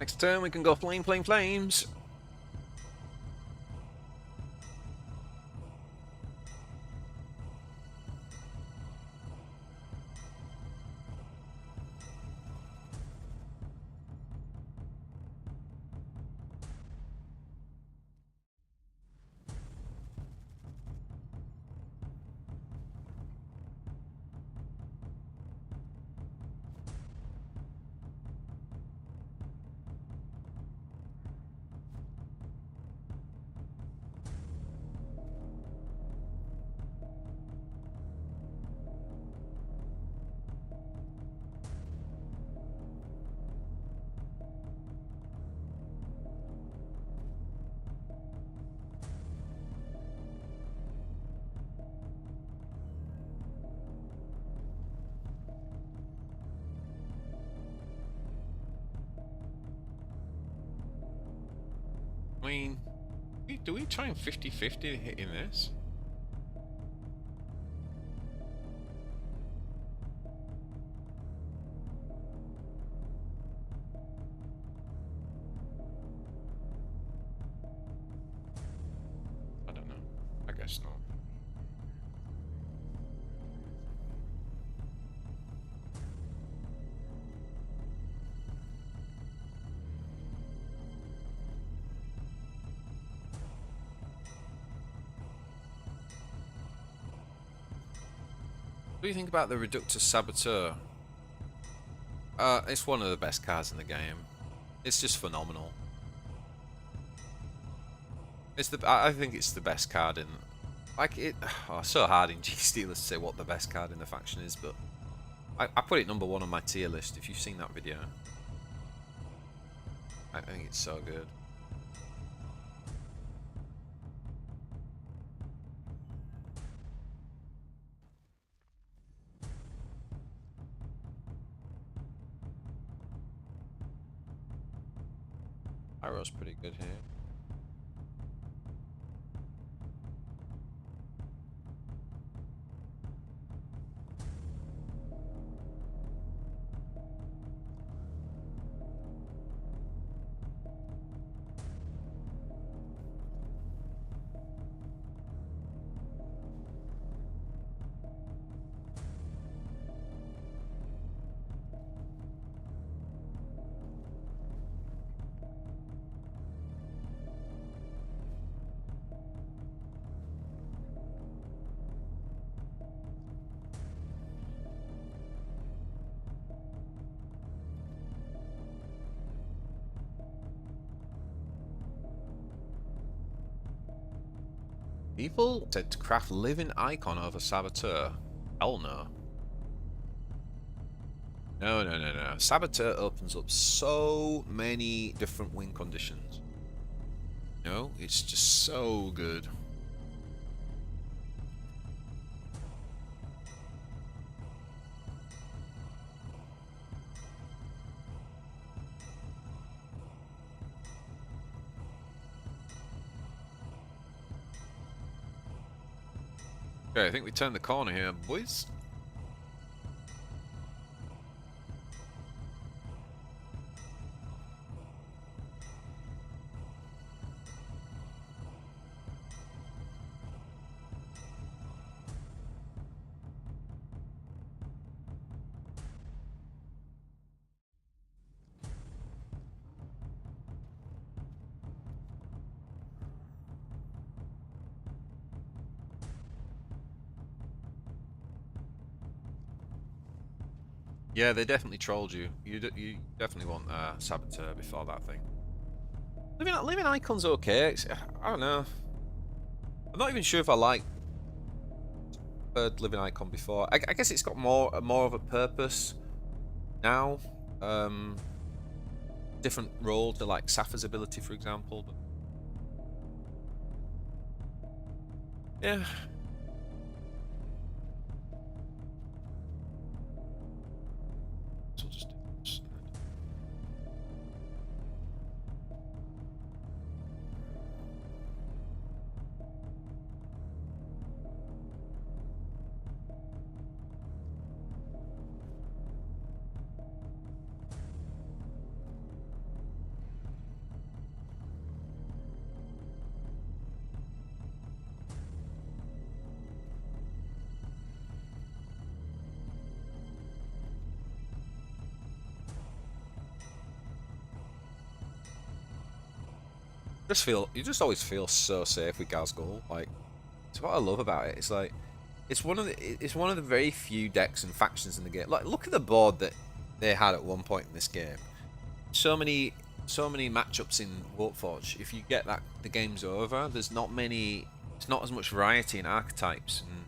next turn we can go flames. I mean, do we try and 50-50 hitting this? I don't know. I guess not. What do you think about the Reductor Saboteur? It's one of the best cards in the game. It's just phenomenal. I think it's the best card in, like it. Oh, so hard in G Steelers to say what the best card in the faction is, but I put it number 1 on my tier list. If you've seen that video, I think it's so good. Pyro's pretty good here. People said to craft Living Icon over Saboteur. Hell no. No. Saboteur opens up so many different win conditions. No, it's just so good. Okay, I think we turned the corner here, boys. Yeah, they definitely trolled you. You definitely want Saboteur before that thing. Living Icon's okay. I don't know. I'm not even sure if I like Living Icon before. I guess it's got more of a purpose now. Different role to like Sapphire's ability, for example. But yeah. So just do this. You just always feel so safe with Ghazghkull. Like, it's what I love about it. It's like it's one of the very few decks and factions in the game. Like, look at the board that they had at one point in this game. So many matchups in Warpforge. If you get that, the game's over. There's not many. It's not as much variety in archetypes, and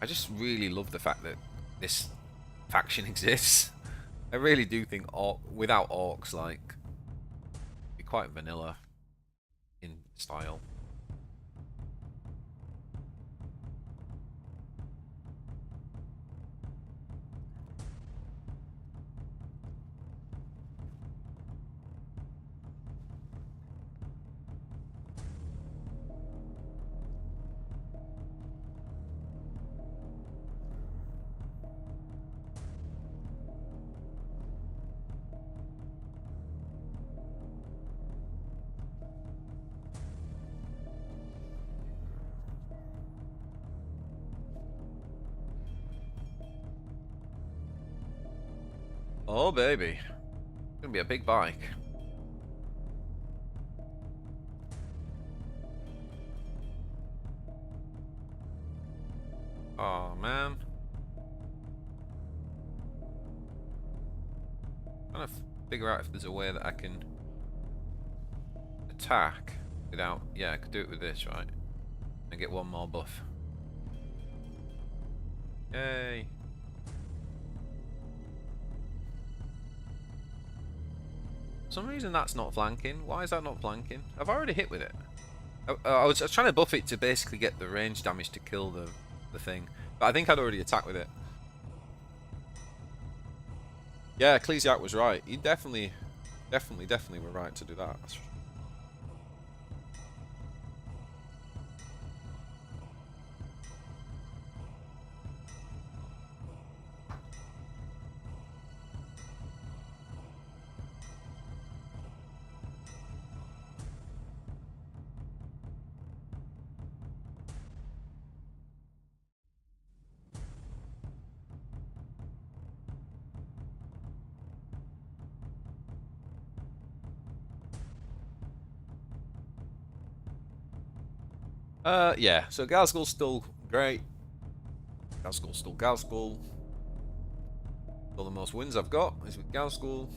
I just really love the fact that this faction exists. I really do think without orcs, like, it'd be quite vanilla in style. Oh baby, it's gonna be a big bike. Oh man, I'm trying to figure out if there's a way that I can attack without. Yeah, I could do it with this, right? And get one more buff. Yay! For some reason that's not flanking. Why is that not flanking? I've already hit with it. I was trying to buff it to basically get the range damage to kill the thing, but I think I'd already attacked with it. Yeah, Ecclesiarch was right. You definitely were right to do that. That's for sure. Yeah, so Ghazghkull's still great. Ghazghkull's still Ghazghkull. All the most wins I've got is with Ghazghkull.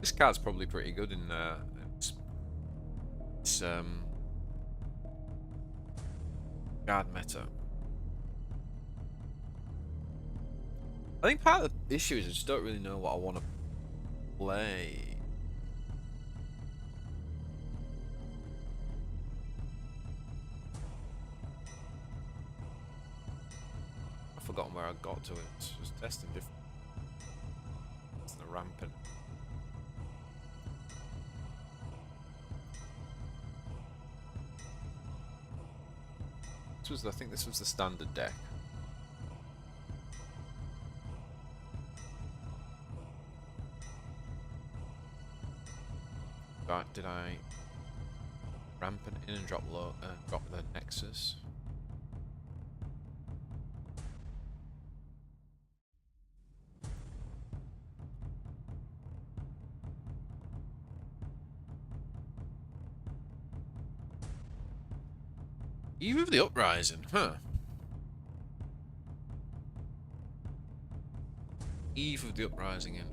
This card's probably pretty good in it's Guard meta. I think part of the issue is I just don't really know what I want to play. I've forgotten where I got to. It's just testing different. It's the rampant. I think this was the standard deck. Right, did I rampant in and drop low drop the Nexus? Eve of the Uprising, huh? Eve of the Uprising in.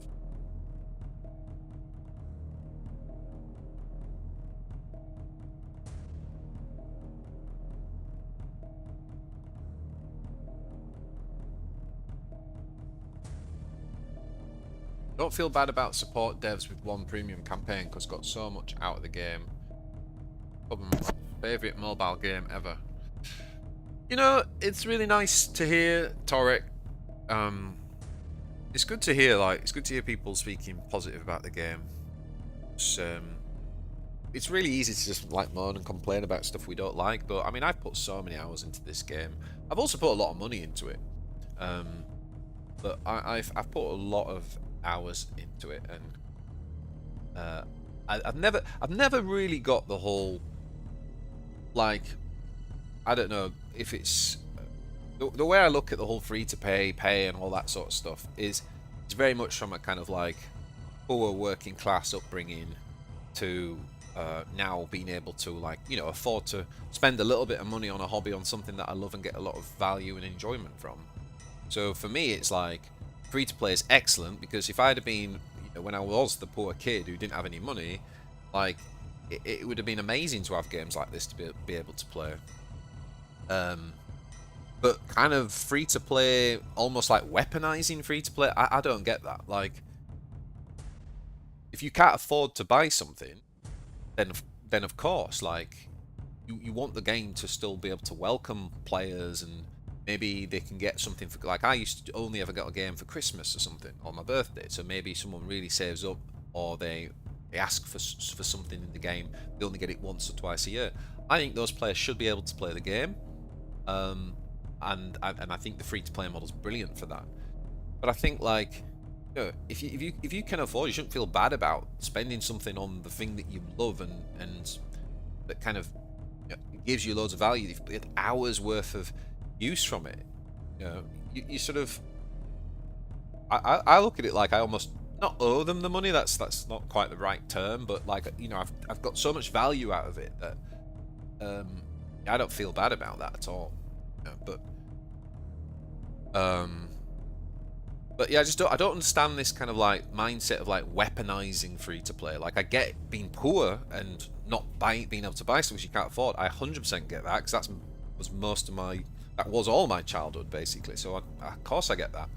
Don't feel bad about support devs with one premium campaign because got so much out of the game. Probably my favourite mobile game ever. You know, it's really nice to hear, Torek. It's good to hear, like, it's good to hear people speaking positive about the game. It's really easy to just like moan and complain about stuff we don't like, but I mean, I've put so many hours into this game. I've also put a lot of money into it, but I've put a lot of hours into it, and I've never really got the whole, like, I don't know if it's the way I look at the whole free to pay and all that sort of stuff is it's very much from a kind of like poor working class upbringing to now being able to, like, you know, afford to spend a little bit of money on a hobby, on something that I love and get a lot of value and enjoyment from. So for me, it's like free to play is excellent, because if I'd have been, you know, when I was the poor kid who didn't have any money, like it would have been amazing to have games like this to be able to play. But kind of free to play, almost like weaponizing free to play, I don't get that. Like, if you can't afford to buy something, then of course, like, you want the game to still be able to welcome players, and maybe they can get something for, like, I used to only ever get a game for Christmas or something, or my birthday, so maybe someone really saves up, or they ask for something in the game, they only get it once or twice a year. I think those players should be able to play the game, and I think the free-to-play model is brilliant for that. But I think, like, you know, if you can afford, you shouldn't feel bad about spending something on the thing that you love and that kind of, you know, gives you loads of value. You've got hours worth of use from it. You know, you sort of, I look at it like I almost not owe them the money. That's not quite the right term, but, like, you know, I've got so much value out of it that I don't feel bad about that at all. You know, but yeah, I don't understand this kind of like mindset of like weaponizing free to play. Like, I get being poor and not being able to buy stuff you can't afford. I 100% get that, because that was all my childhood basically. So of course I get that.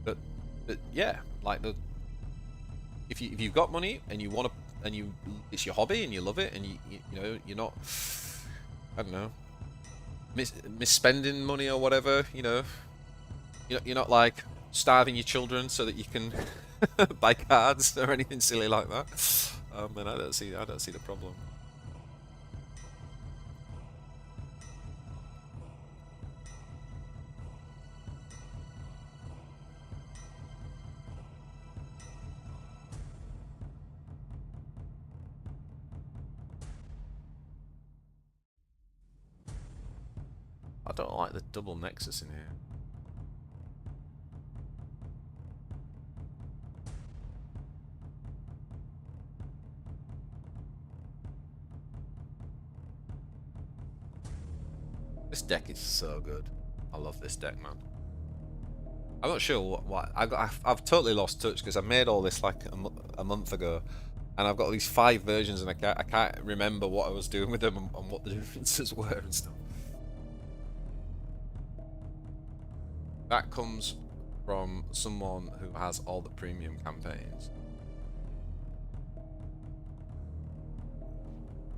But yeah, like, if you've got money and you want to, it's your hobby and you love it, and you know, you're not, I don't know, misspending money or whatever, you know. You're not like starving your children so that you can buy cards or anything silly like that. And I don't see the problem. I don't like the double Nexus in here. This deck is so good. I love this deck, man. I'm not sure what I've totally lost touch, because I made all this like a month ago, and I've got these 5 versions, and I can't remember what I was doing with them and what the differences were and stuff. That comes from someone who has all the premium campaigns.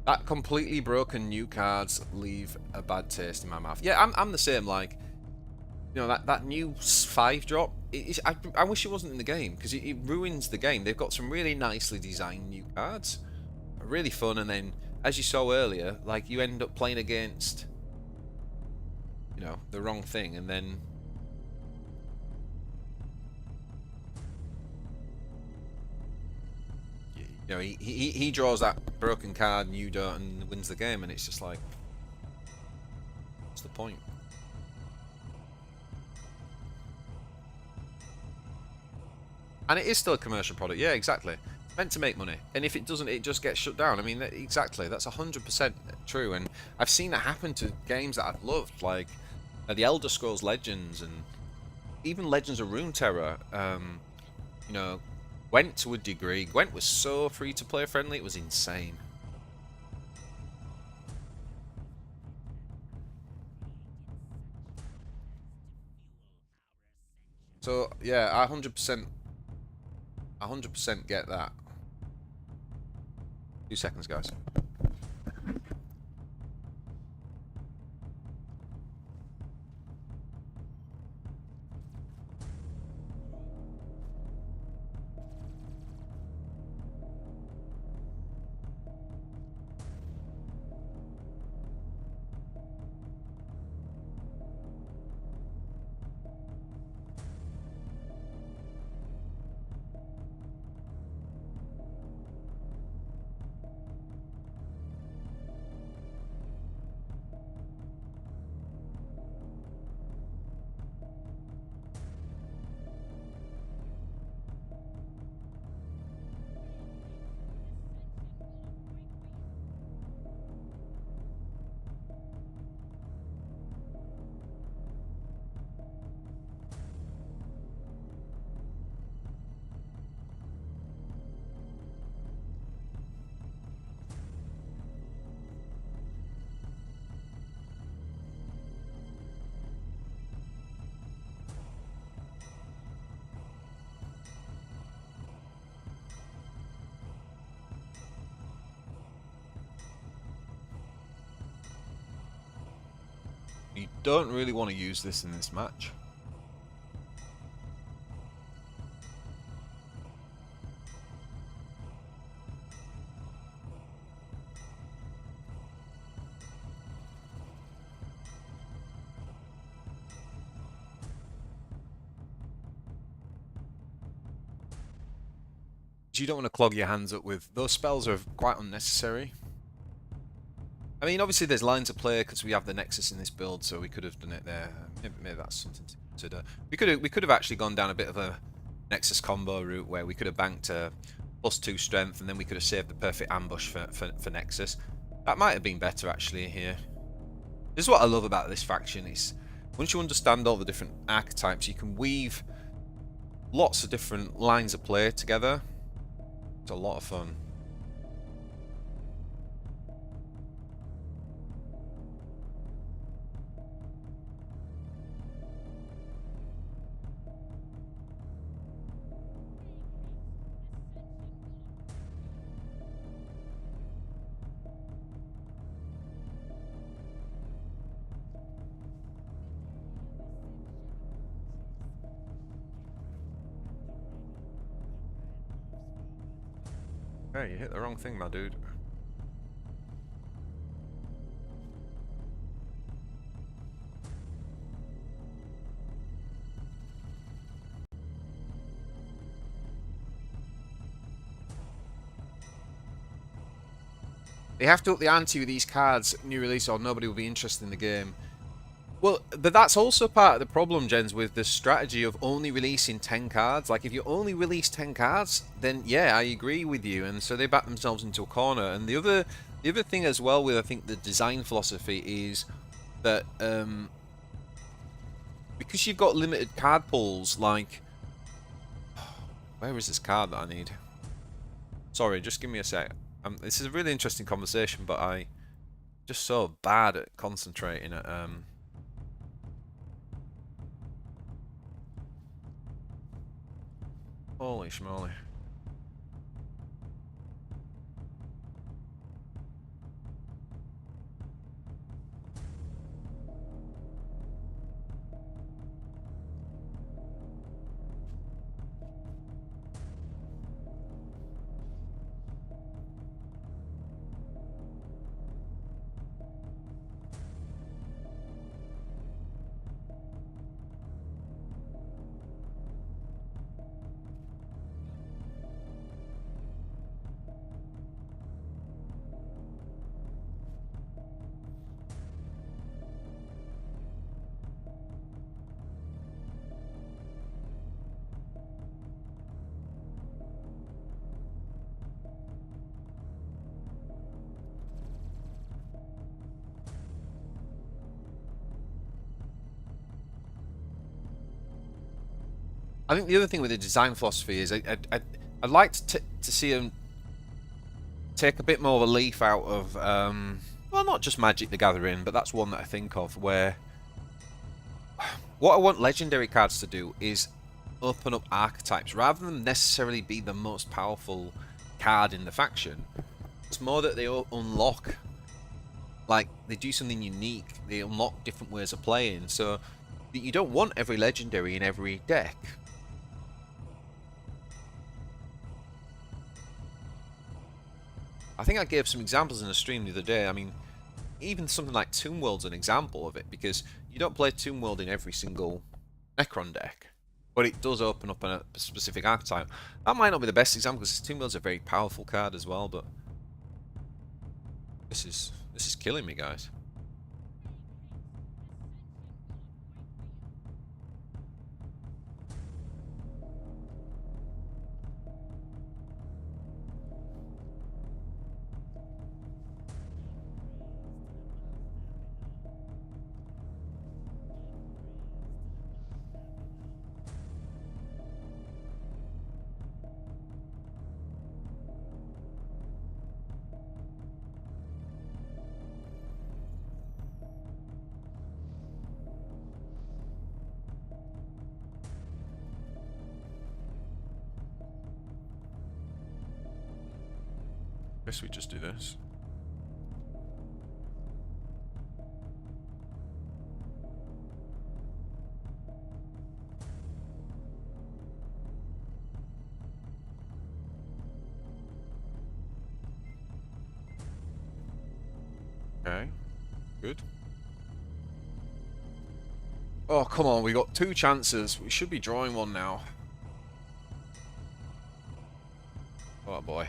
That completely broken new cards leave a bad taste in my mouth. Yeah, I'm the same. Like, you know, that new 5 drop. I wish it wasn't in the game because it ruins the game. They've got some really nicely designed new cards, really fun, and then as you saw earlier, like you end up playing against, you know, the wrong thing, and then you know he draws that broken card and you don't, and wins the game, and it's just like, what's the point? And it is still a commercial product, yeah, exactly. It's meant to make money, and if it doesn't, it just gets shut down. I mean, exactly, that's 100% true, and I've seen it happen to games that I've loved, like the Elder Scrolls Legends, and even Legends of Runeterra. You know, Gwent to a degree. Gwent was so free-to-play friendly, it was insane. So, yeah, I 100% get that. 2 seconds, guys. You don't really want to use this in this match. You don't want to clog your hands up with those spells, are quite unnecessary. I mean, obviously there's lines of play because we have the Nexus in this build, so we could have done it there. Maybe that's something to consider. We could have actually gone down a bit of a Nexus combo route where we could have banked a +2 strength, and then we could have saved the perfect ambush for Nexus. That might have been better actually here. This is what I love about this faction, is once you understand all the different archetypes, you can weave lots of different lines of play together. It's a lot of fun. Hey, you hit the wrong thing, my dude. They have to up the ante with these cards, new release, or nobody will be interested in the game. Well, but that's also part of the problem, Jens, with the strategy of only releasing 10 cards. Like, if you only release 10 cards, then yeah, I agree with you. And so they back themselves into a corner. And the other thing as well with, I think, the design philosophy is that because you've got limited card pulls, like, where is this card that I need? Sorry, just give me a sec. This is a really interesting conversation, but I just so bad at concentrating at holy schmoly. I think the other thing with the design philosophy is I'd like to see them take a bit more of a leaf out of well, not just Magic the Gathering, but that's one that I think of where what I want legendary cards to do is open up archetypes rather than necessarily be the most powerful card in the faction. It's more that they unlock, like they do something unique. They unlock different ways of playing, so you don't want every legendary in every deck. I think I gave some examples in the stream the other day. I mean, even something like Tomb World's an example of it, because you don't play Tomb World in every single Necron deck, but it does open up a specific archetype. That might not be the best example, because Tomb World's a very powerful card as well, but this is killing me, guys. Guess we just do this. Okay, good. Oh, come on, we got 2 chances. We should be drawing one now. Oh boy.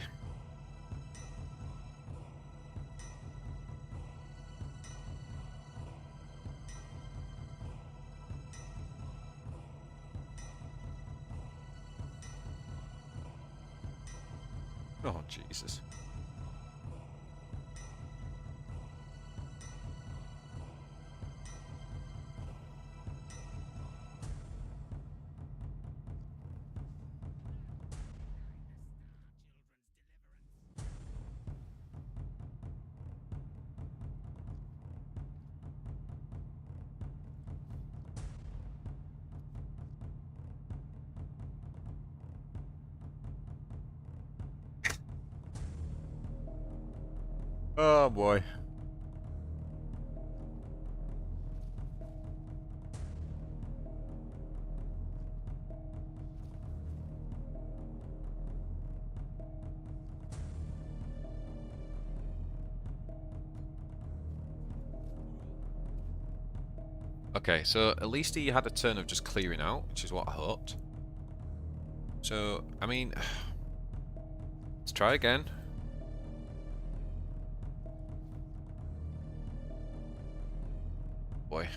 Oh, Jesus. Oh boy. Okay, so at least he had a turn of just clearing out, which is what I hoped. So, I mean, let's try again. Boy.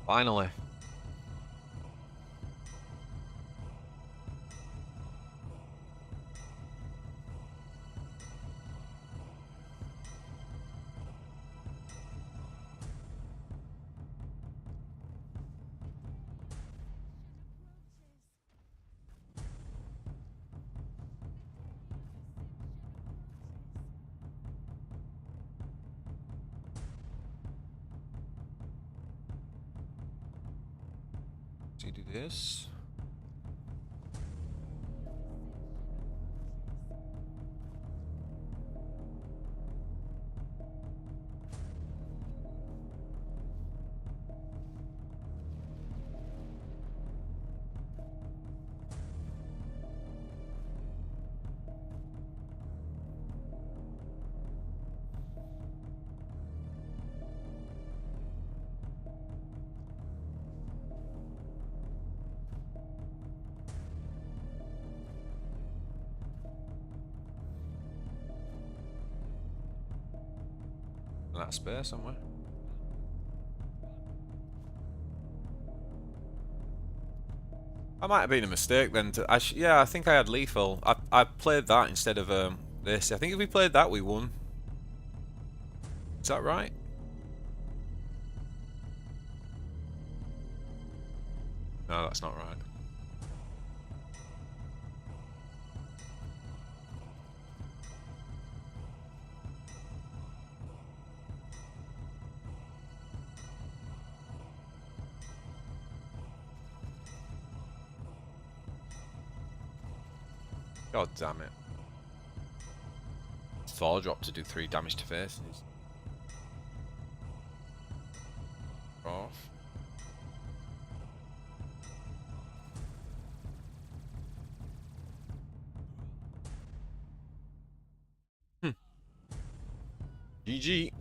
Finally. So you do this. That spare somewhere. I might have been a mistake then. Yeah, I think I had lethal. I played that instead of this. I think if we played that, we won. Is that right? No, that's not right. God damn it. Thor drop to do 3 damage to faces. Off. GG.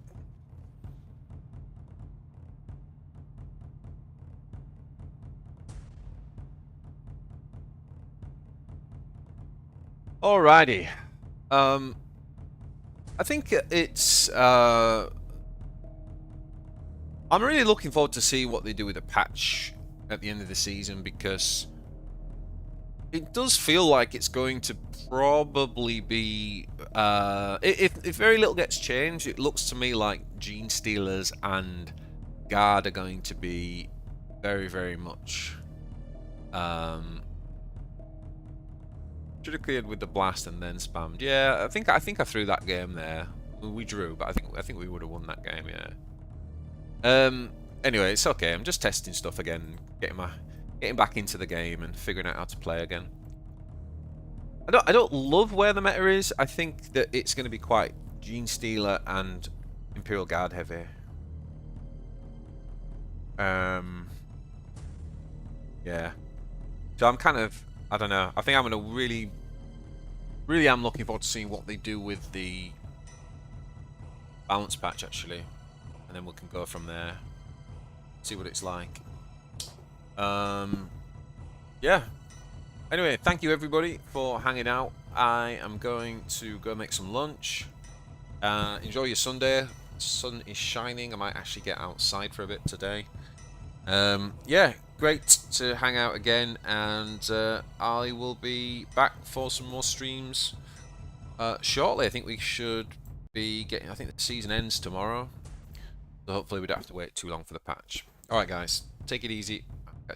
Alrighty. I think it's I'm really looking forward to see what they do with the patch at the end of the season, because it does feel like it's going to probably be if very little gets changed, it looks to me like Gene Stealers and Guard are going to be very much should have cleared with the blast and then spammed. Yeah, I think I threw that game there. We drew, but I think we would have won that game. Yeah. Anyway, it's okay. I'm just testing stuff again, getting back into the game and figuring out how to play again. I don't love where the meta is. I think that it's going to be quite Gene Stealer and Imperial Guard heavy. Yeah. So I'm kind of, I don't know. I think I'm going to really am looking forward to seeing what they do with the balance patch, actually. And then we can go from there. See what it's like. Yeah. Anyway, thank you everybody for hanging out. I am going to go make some lunch. Enjoy your Sunday. The sun is shining. I might actually get outside for a bit today. Yeah, great to hang out again, and I will be back for some more streams shortly. I think we should be getting, I think the season ends tomorrow, so hopefully we don't have to wait too long for the patch. Alright guys, take it easy.